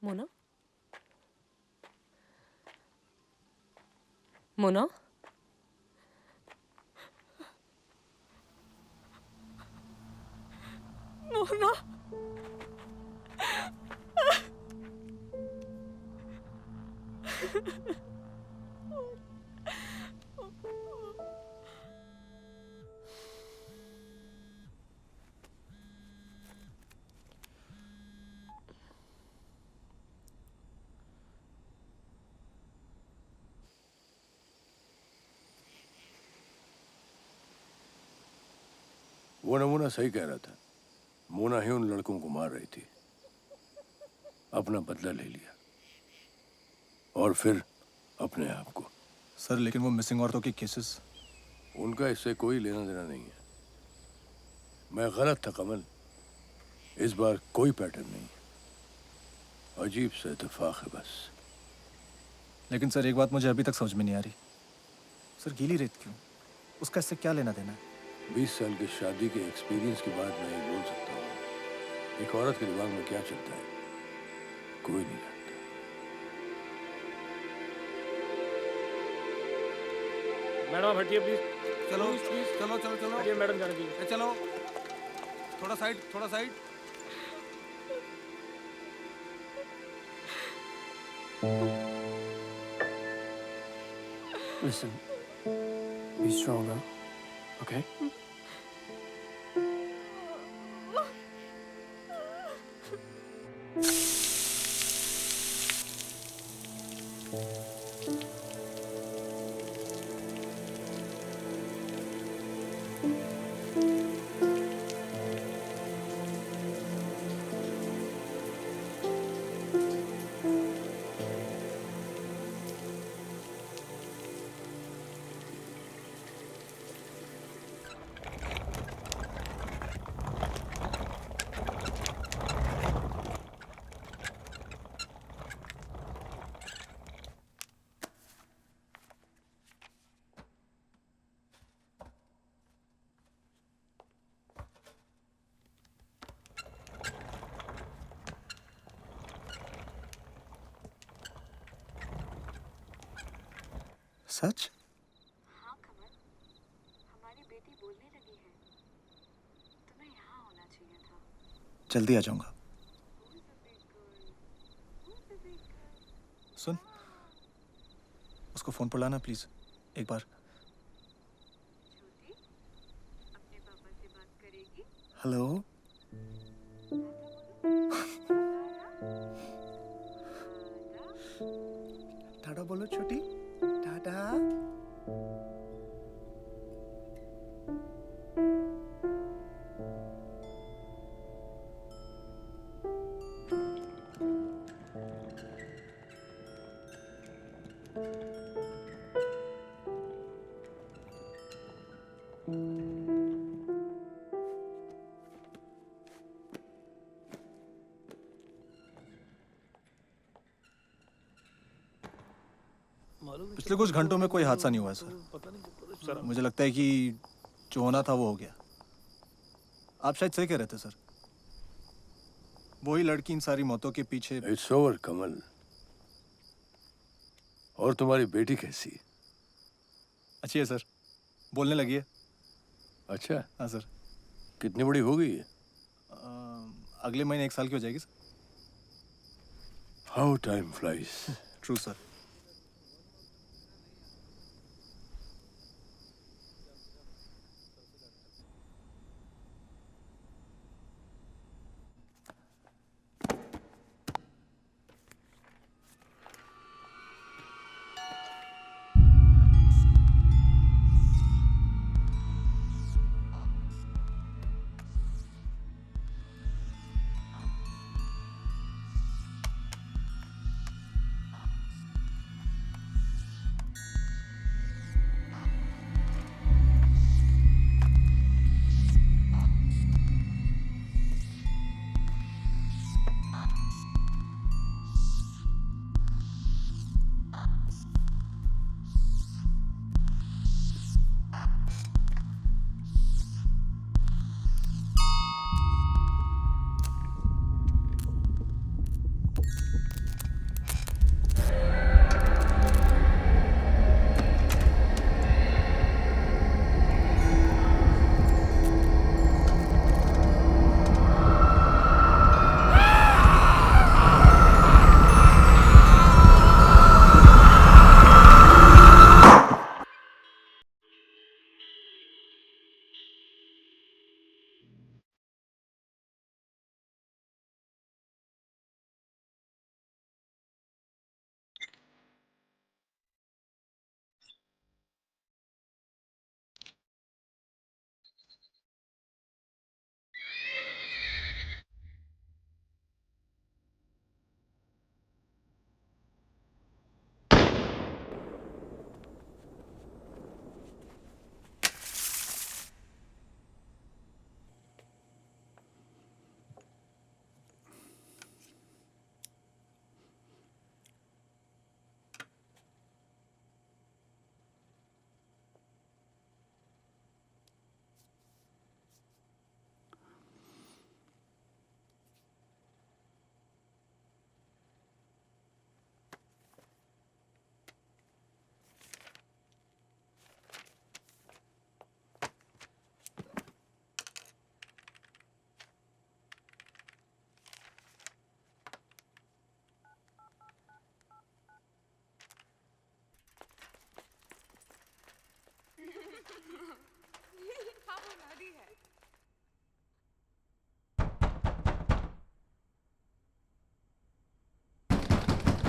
Mona, Mona, Mona. वो नमूना सही कह रहा था। मोना ही उन लड़कों को मार रही थी। अपना बदला ले लिया और फिर अपने आप को। सर लेकिन वो मिसिंग औरतों के केसेस, उनका इससे कोई लेना देना नहीं है। मैं गलत था कमल, इस बार कोई पैटर्न नहीं, अजीब सा इत्तेफाक है बस। लेकिन सर एक बात मुझे अभी तक समझ में नहीं आ रही, सर गीली रेत क्यों? उसका इससे क्या लेना देना है? 20 साल की शादी के एक्सपीरियंस के बाद मैं ये बोल सकता हूँ, एक औरत के दिमाग में क्या चलता है कोई नहीं जानता। मैडम आप हटिए प्लीज। चलो चलो चलो चलो हटिए मैडम, जाने दीजिए। चलो थोड़ा साइड, थोड़ा side. Listen, be stronger, okay? सच? हाँ कमल, हमारी बेटी बोलने लगी है। तुम्हें यहाँ होना चाहिए था। जल्दी आ जाऊंगा। सुन, उसको फोन पर लाना प्लीज एक बार। छोटी, अपने पापा से बात करेगी? हेलो। टाटा बोलो छोटी, टाटा। पिछले कुछ घंटों में कोई हादसा नहीं हुआ है सर। मुझे लगता है कि जो होना था वो हो गया। आप शायद सही कह रहे थे सर, वही लड़की इन सारी मौतों के पीछे। इट्स ओवर कमल। और तुम्हारी बेटी कैसी है? अच्छी है सर, बोलने लगी है। अच्छा। हाँ सर। कितनी बड़ी हो गई है? अगले महीने 1 साल की हो जाएगी sir. How time flies. True sir.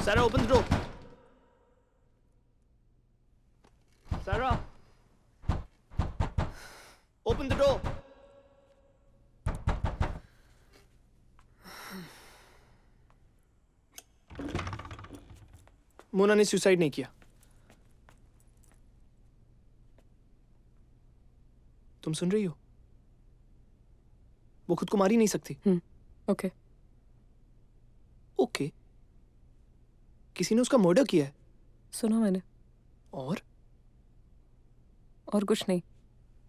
Sarah, open the door. Sarah, open the door. Mona ने सुसाइड नहीं किया। तुम सुन रही हो? वो खुद को मार ही नहीं सकती। ओके। ओके। किसी ने उसका मर्डर किया है। सुना मैंने। और कुछ नहीं।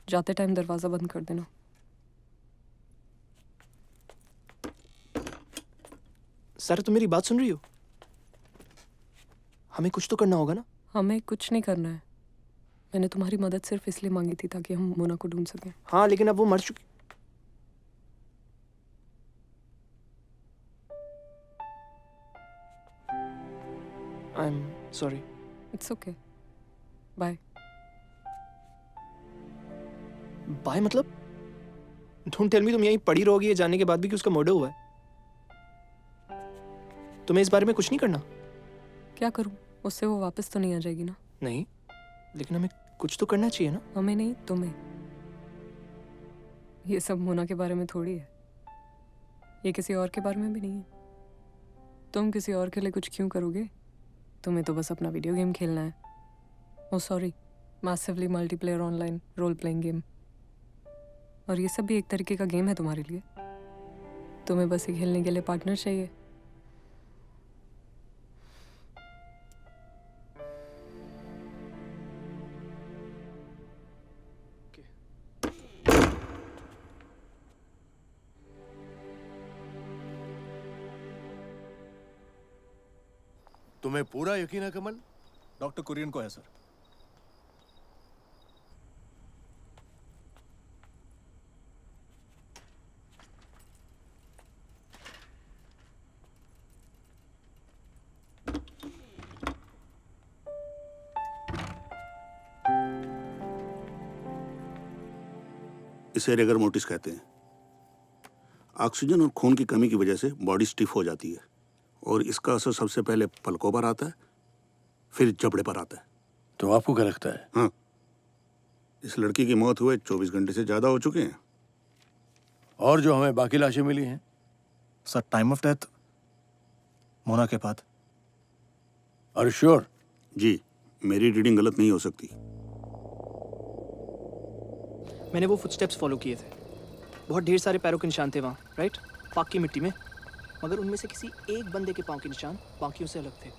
जाते टाइम दरवाजा बंद कर देना। सारा, तुम मेरी बात सुन रही हो? हमें कुछ तो करना होगा ना? हमें कुछ नहीं करना है। मैंने तुम्हारी मदद सिर्फ इसलिए मांगी थी ताकि हम मोना को ढूंढ सकें। हाँ, लेकिन अब वो मर चुकी। I'm sorry. It's okay. Bye. Bye मतलब? Don't tell me तुम यहीं पड़ी रहोगी ये जानने के बाद भी कि उसका मर्डर हुआ है। तुम्हें इस बारे में कुछ नहीं करना? क्या करूं? उससे वो वापस तो नहीं आ जाएगी ना? नहीं, लेकिन हमें कुछ तो करना चाहिए ना? हमें नहीं, तुम्हें। ये सब मोना के बारे में थोड़ी है। ये किसी और के बारे में भी नहीं है। तुम किसी और के लिए कुछ क्यों करोगे? तुम्हें तो बस अपना वीडियो गेम खेलना है। Oh sorry, massively multiplayer online role playing game. और ये सब भी एक तरीके का गेम है तुम्हारे लिए। तुम्हें बस ये खेलने के लिए पार्टनर चाहिए। तुम्हें पूरा यकीन है कमल? डॉक्टर कुरियन को है सर। इसे रिगर मोर्टिस कहते हैं। ऑक्सीजन और खून की कमी की वजह से बॉडी स्टिफ हो जाती है और इसका असर सबसे पहले पलकों पर आता है, फिर जबड़े पर आता है। तो आपको क्या लगता है? हाँ, इस लड़की की मौत हुए 24 घंटे से ज्यादा हो चुके हैं। और जो हमें बाकी लाशें मिली हैं? Sir, time of death Mona के बाद। Are you sure? जी, मेरी रीडिंग गलत नहीं हो सकती। मैंने वो फुटस्टेप्स फॉलो किए थे। बहुत ढेर सारे पैरों के निशान थे वहाँ, राइट? पाक की मिट्टी में। मगर उनमें से किसी एक बंदे के पाँव के निशान बाकियों से अलग थे,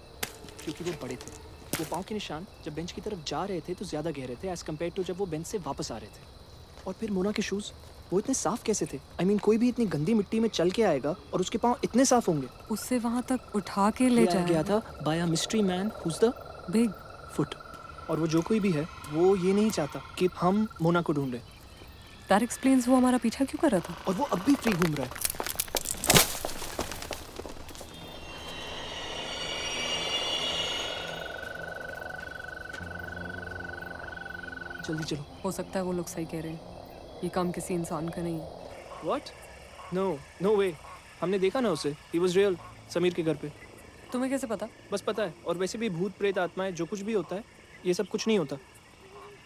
क्योंकि वो बड़े थे। वो पाँव के निशान जब बेंच की तरफ जा रहे थे तो ज़्यादा गहरे थे एज़ कम्पेयर टू जब वो बेंच से वापस आ रहे थे। और फिर मोना के शूज़, वो इतने साफ कैसे थे? I mean, कोई भी इतनी गंदी मिट्टी में चल के आएगा और उसके पाँव इतने साफ होंगे? उससे वहाँ तक उठा के ले जाया गया था by a mystery man who's the big foot. और वो जो कोई भी है, वो ये नहीं चाहता कि हम मोना को ढूंढें। That explains वो हमारा पीछा क्यों कर रहा था। और वो अब भी फ्री घूम रहा है। जल्दी चलो। हो सकता है वो लोग सही कह रहे हैं। ये काम किसी इंसान का नहीं है। What? No, no way. हमने देखा ना उसे। He was real. समीर के घर पे। तुम्हें कैसे पता? बस पता है। और वैसे भी भूत प्रेत आत्माएं जो कुछ भी होता है, ये सब कुछ नहीं होता।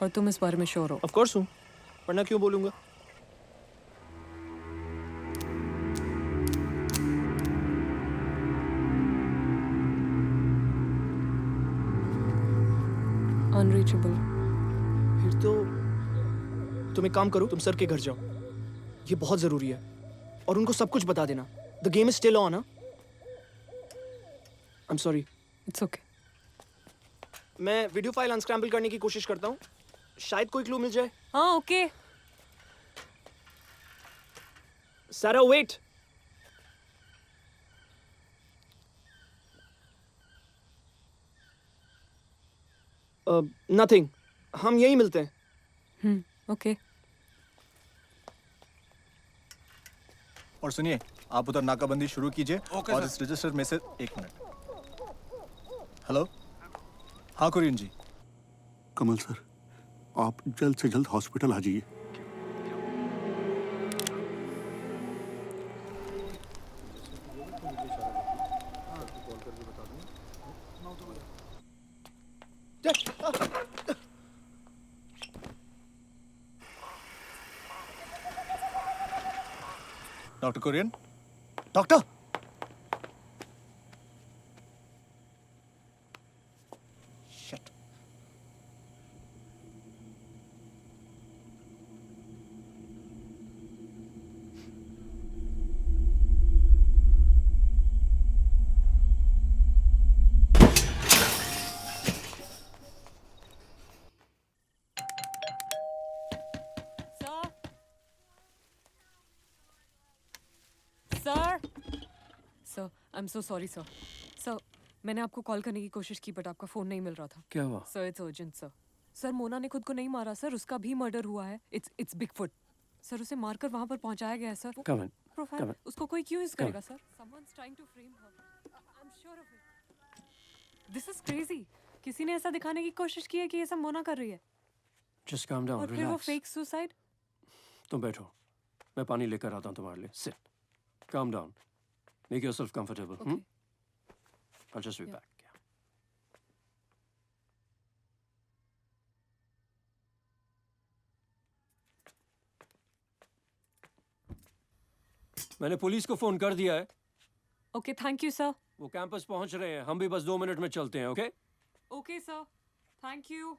और तुम इस बारे में श्योर हो? Of course हूँ। वरना क्यों बोलूँगा? Unreachable. फिर तो तुम एक काम करो, तुम सर के घर जाओ। ये बहुत जरूरी है। और उनको सब कुछ बता देना। The game is still on, huh? I'm sorry. It's okay. मैं वीडियो फाइल अनस्क्रैम्बल करने की कोशिश करता हूँ। शायद कोई क्लू मिल जाए। हाँ, ओके। सारा, वेट। नथिंग। हम यहीं मिलते हैं। ओके। और सुनिए, आप उधर नाकाबंदी शुरू कीजिए। ओके और सर। इस रजिस्टर में से 1 मिनट। हेलो, हाँ कुरियन जी। कमल सर, आप जल्द से जल्द हॉस्पिटल आ जाइए। Doctor Kurien, doctor. Shit. Sir sir I am so sorry sir. Sir मैंने आपको कॉल करने की कोशिश की बट आपका फ़ोन नहीं मिल रहा था। क्या हुआ? Sir it's urgent sir. Sir Mona ने खुद को नहीं मारा सर, उसका भी मर्डर हुआ है। इट्स बिगफुट सर, उसे मारकर वहां पर पहुंचाया गया है sir. Come in. Profile Come in. उसको कोई क्यों यूज Come करेगा सर? Someone's trying to frame her. I am sure of it. This is crazy. किसी ने ऐसा दिखाने की कोशिश की है कि ये सब मोना कर रही है। Just calm down, और फिर वो relax. Fake suicide. तुम बैठो, मैं पानी लेकर आता हूँ तुम्हारे लिए. Sit. Calm down. Make yourself comfortable. Okay. I'll just be Yeah. back. मैंने पुलिस को फोन कर दिया है। Okay thank you sir. वो कैंपस पहुंच रहे हैं, हम भी बस 2 मिनट में चलते हैं। Okay okay sir, thank you.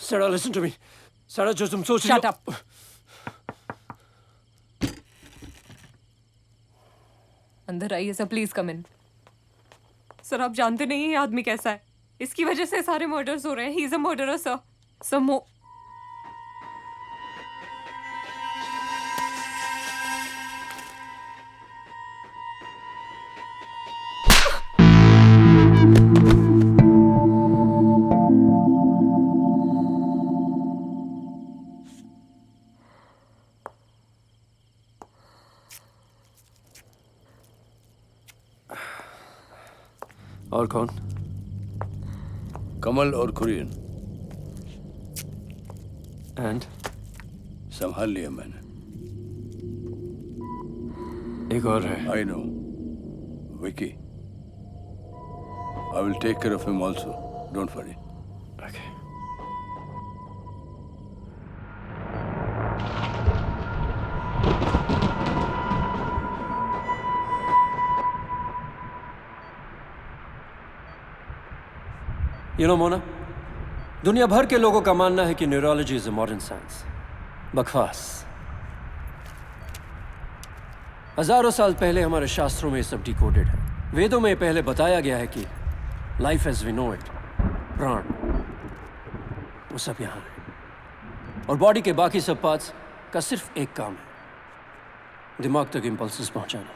Sarah, listen to me. Sarah, जो तुम सोच रही हो... Shut up. अंदर आइए sir, please come in. Sir आप जानते नहीं हैं ये आदमी कैसा है। इसकी वजह से सारे मर्डर्स हो रहे हैं। He is a murderer sir. Sir और कौन? कमल और कुरियन। एंड संभाल लिया मैंने। एक और है। I know, Vicky. I will take care of him also, don't worry. Okay. You know, Mona, दुनिया भर के लोगों का मानना है कि neurology is a modern science. बकवास। हजारों साल पहले हमारे शास्त्रों में ये सब डिकोडेड है। वेदों में पहले बताया गया है कि life as we know it, प्राण, वो सब यहाँ है। और बॉडी के बाकी सब पार्ट्स का सिर्फ एक काम है, दिमाग तक इंपल्सेस पहुंचाना।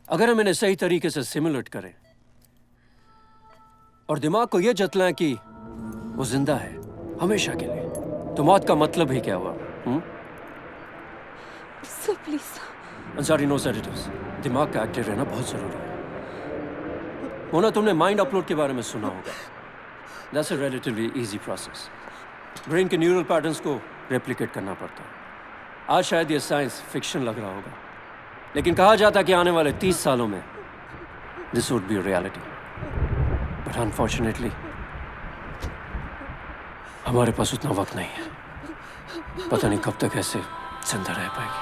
अगर हम इन्हें सही तरीके से सिमुलेट करें और दिमाग को यह जतलाएं कि वो जिंदा है हमेशा के लिए, तो मौत का मतलब ही क्या हुआ? Sir please. Ansari, no sedatives. दिमाग का एक्टिव रहना बहुत जरूरी है। मोना, तुमने माइंड अपलोड के बारे में सुना होगा। That's a relatively easy process. Brain के न्यूरल पैटर्न्स को रेप्लिकेट करना पड़ता है। आज शायद ये साइंस फिक्शन लग रहा होगा, लेकिन कहा जाता है कि आने वाले 30 सालों में this would be reality. But unfortunately हमारे पास उतना वक्त नहीं है। पता नहीं कब तक ऐसे जिंदा रह पाएगी।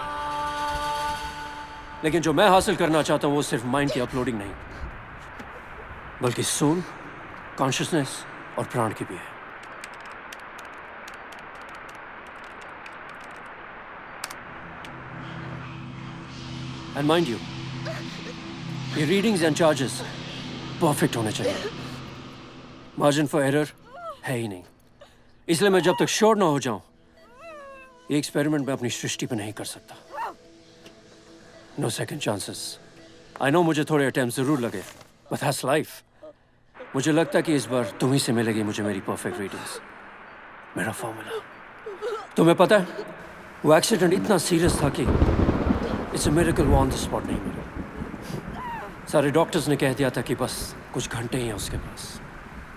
लेकिन जो मैं हासिल करना चाहता हूं वो सिर्फ माइंड की अपलोडिंग नहीं, बल्कि सोल, कॉन्शियसनेस और प्राण की भी है। एंड माइंड यू, ये रीडिंग्स एंड चार्जेस परफेक्ट होने चाहिए। मार्जिन फॉर एरर है ही नहीं। इसलिए मैं जब तक श्योर ना हो जाऊं, ये एक्सपेरिमेंट मैं अपनी सृष्टि पे नहीं कर सकता। No second chances. I know मुझे थोड़े अटेम्प्ट जरूर लगे, बट दैट्स लाइफ। मुझे लगता है कि इस बार तुम ही से मिलेगी मुझे मेरी परफेक्ट रीडिंग्स, मेरा फॉर्मूला। तुम्हें पता है वो एक्सीडेंट इतना सीरियस था कि इट्स अ मिरेकल वो ऑन द स्पॉट नहीं मिला। सारे डॉक्टर्स ने कह दिया था कि बस कुछ घंटे ही हैं उसके पास।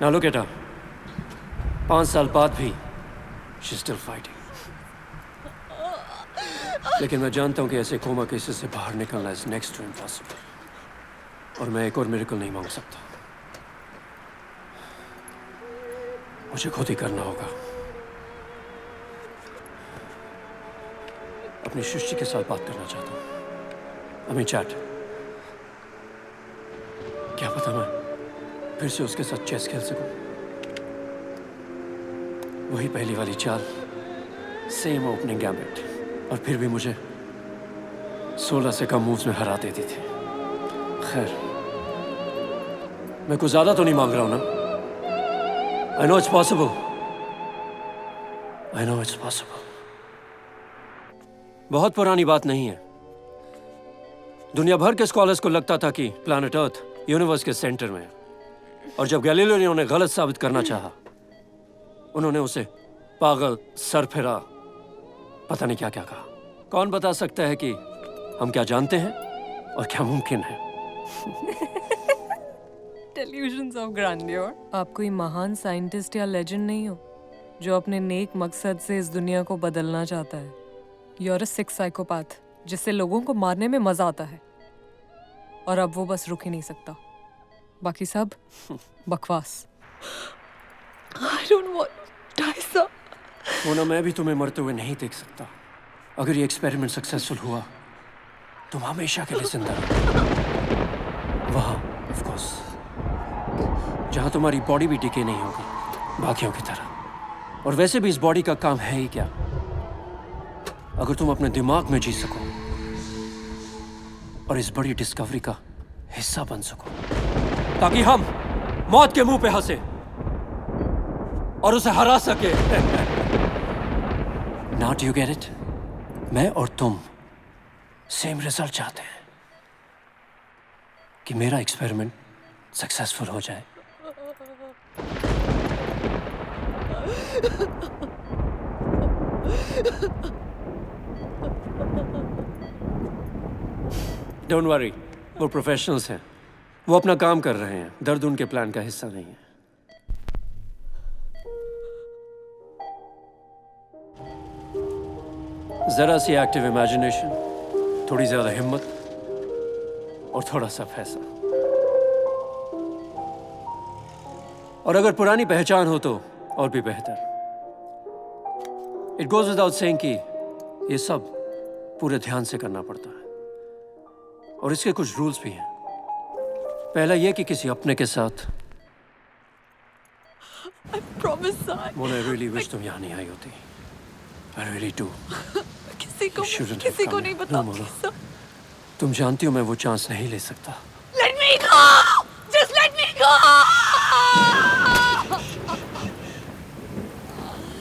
नाउ लुक एट हर, 5 साल बाद भी शी इज स्टिल फाइटिंग। लेकिन मैं जानता हूं कि ऐसे कोमा केसेस से बाहर निकलना इज नेक्स्ट टू इम्पॉसिबल, और मैं एक और मिरेकल नहीं मांग सकता। मुझे खुद ही करना होगा। अपनी सृष्टि के साथ बात करना चाहता हूं। I mean chat. क्या पता मैं फिर से उसके साथ चेस खेल सकूं। वही पहली वाली चाल, सेम ओपनिंग गैम्बिट, और फिर भी मुझे 16 से कम मूव्स में हरा देती थी। खैर, मैं कुछ ज्यादा तो नहीं मांग रहा हूं ना। आई know it's possible. I know it's possible. बहुत पुरानी बात नहीं है। दुनिया भर के स्कॉलर्स को लगता था कि प्लैनेट अर्थ यूनिवर्स के सेंटर में है, और जब गैलीलियो ने उन्हें गलत साबित करना चाहा, उन्होंने उसे पागल, सरफिरा, पता नहीं क्या क्या कहा। कौन बता सकता है कि हम क्या जानते हैं और क्या मुमकिन है। Delusions of grandeur। आप कोई महान साइंटिस्ट या लेजेंड नहीं हो जो अपने नेक मकसद से इस दुनिया को बदलना चाहता है। You're a sick psychopath जिससे लोगों को मारने में मजा आता है, और अब वो बस रुक ही नहीं सकता। बाकी सब बकवास। I don't want to die, sir। Mona, मैं भी तुम्हें मरते हुए नहीं देख सकता। अगर ये एक्सपेरिमेंट सक्सेसफुल हुआ, तुम हमेशा के लिए जिंदा रहोगे। वहाँ, ऑफ कोर्स, जहाँ तुम्हारी बॉडी भी डिके नहीं होगी बाकियों की तरह। और वैसे भी इस बॉडी का काम है ही क्या, अगर तुम अपने दिमाग में जी सको और इस बड़ी डिस्कवरी का हिस्सा बन सको, ताकि हम मौत के मुंह पे हंसे और उसे हरा सके। Now do you get it? मैं और तुम सेम रिजल्ट चाहते हैं कि मेरा एक्सपेरिमेंट सक्सेसफुल हो जाए। डोंट वरी, वो प्रोफेशनल्स हैं, वो अपना काम कर रहे हैं। दर्द उनके प्लान का हिस्सा नहीं है। जरा सी एक्टिव इमेजिनेशन, थोड़ी ज्यादा हिम्मत और थोड़ा सा पैसा, और अगर पुरानी पहचान हो तो और भी बेहतर। इट गोज विदाउट सेइंग कि ये सब पूरे ध्यान से करना पड़ता है, और इसके कुछ रूल्स भी हैं। पहला यह कि किसी अपने के साथ। मोना, आई रियली विश तुम यहाँ नहीं आई होती। I really do. किसी को नहीं बता। तुम जानती हो मैं वो चांस नहीं ले सकता। Let me go! Just let me go!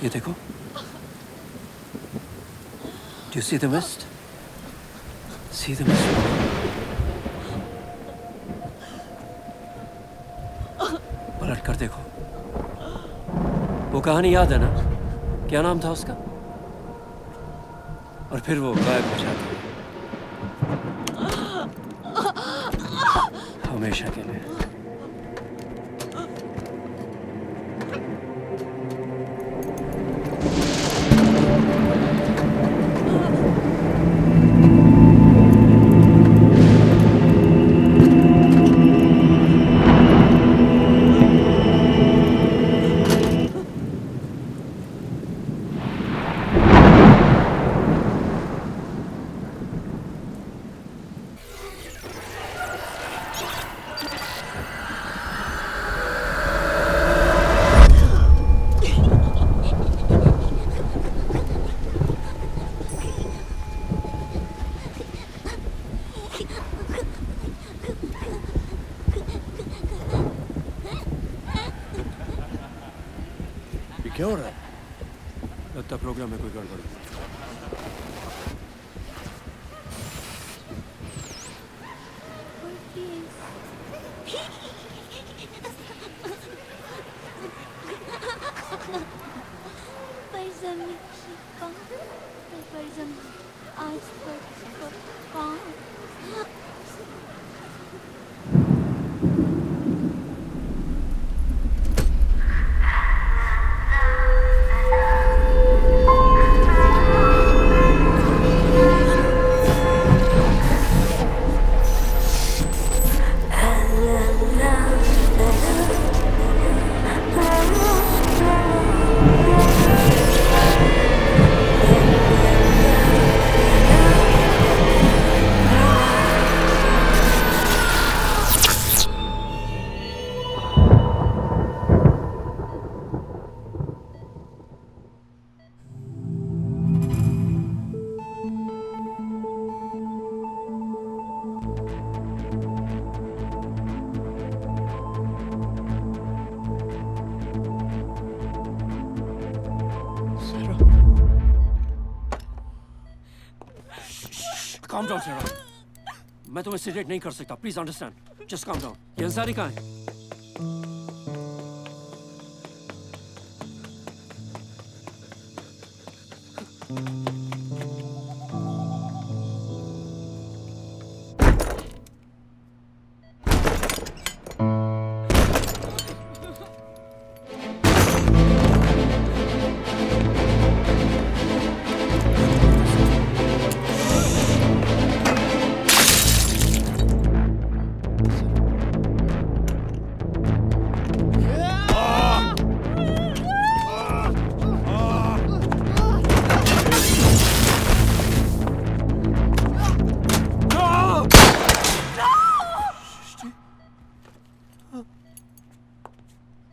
ये देखो, Do you see the mist? See the mist? पलट कर देखो। वो कहानी याद है ना? क्या नाम था उसका? और फिर वो गायब हो जाती है हमेशा के लिए। लगता प्रोग्राम में कोई गड़बड़ है। Calm down, Sarah. मैं तुम्हें सिलेक्ट नहीं कर सकता. Please understand. Just calm down. ये अंसारी कहाँ है?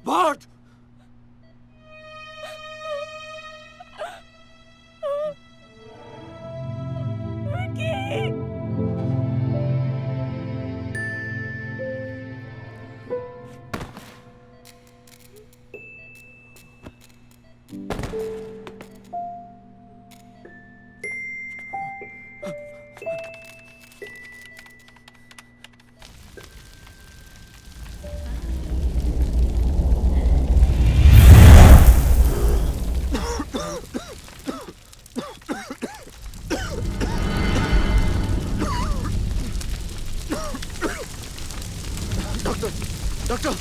Bart! डॉक्टर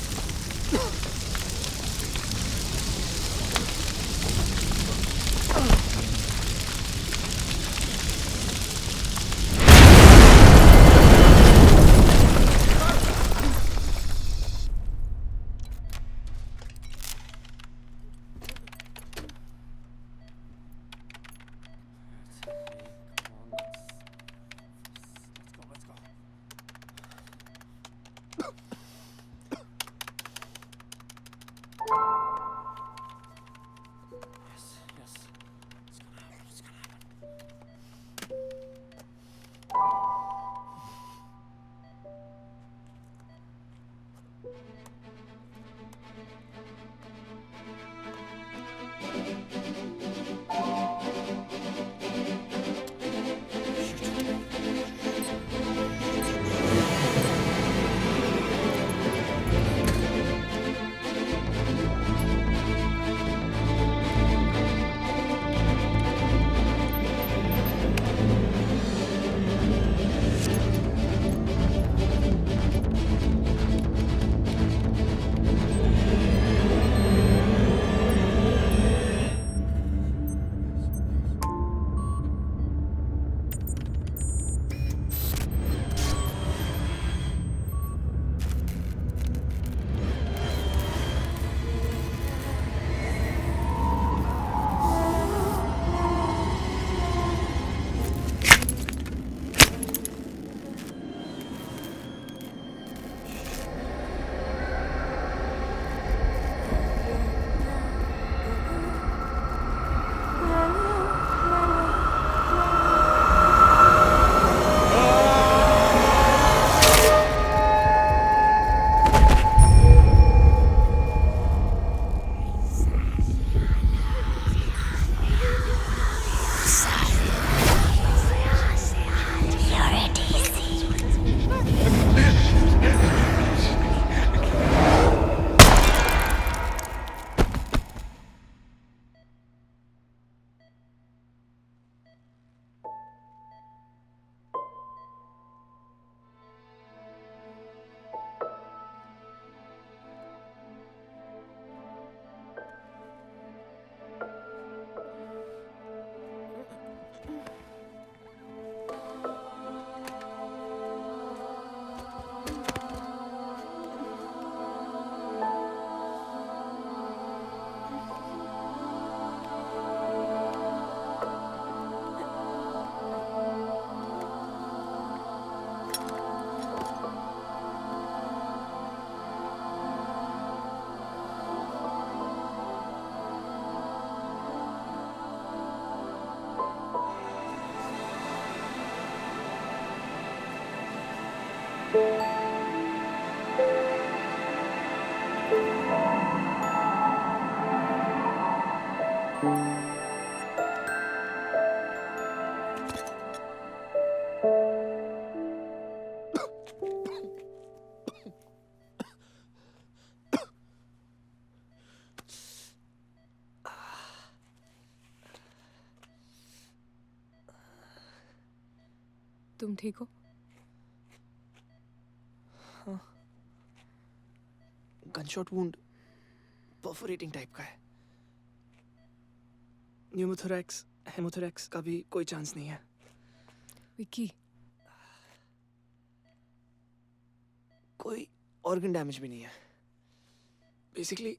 तुम ठीक हो? हाँ, गनशॉट वुंड परफोरेटिंग टाइप का है। न्यूमोथोरैक्स हेमोथोरैक्स का भी कोई चांस नहीं है। विकी, कोई ऑर्गन डैमेज भी नहीं है। बेसिकली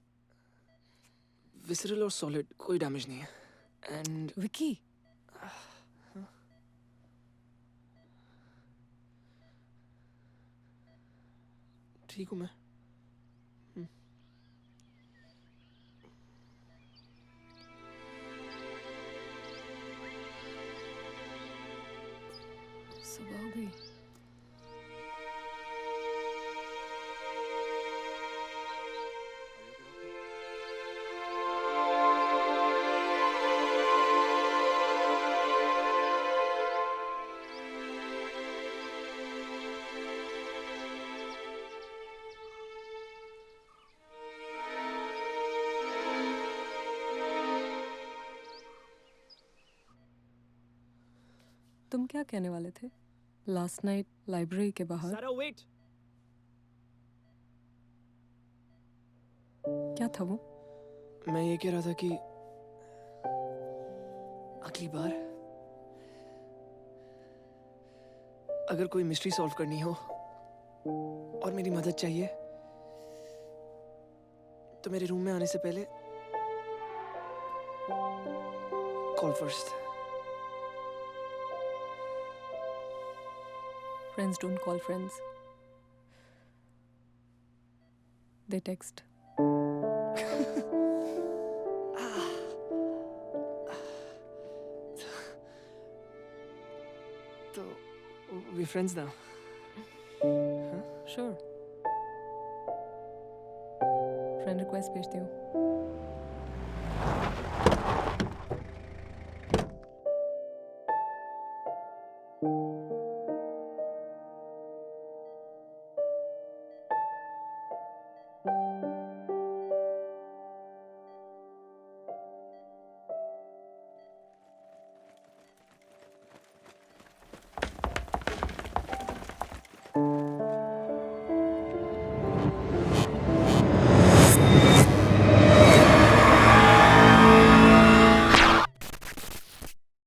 विसरल और सॉलिड कोई डैमेज नहीं है। एंड विकी, ठीक हूँ मैं। सुबह हो गई। तुम क्या कहने वाले थे लास्ट नाइट लाइब्रेरी के बाहर? सारा वेट। क्या था वो? मैं ये कह रहा था कि अगली बार अगर कोई मिस्ट्री सॉल्व करनी हो और मेरी मदद चाहिए तो मेरे रूम में आने से पहले call first. Friends don't call friends. They text. तो we friends now? Sure. Friend request भेजती हूँ।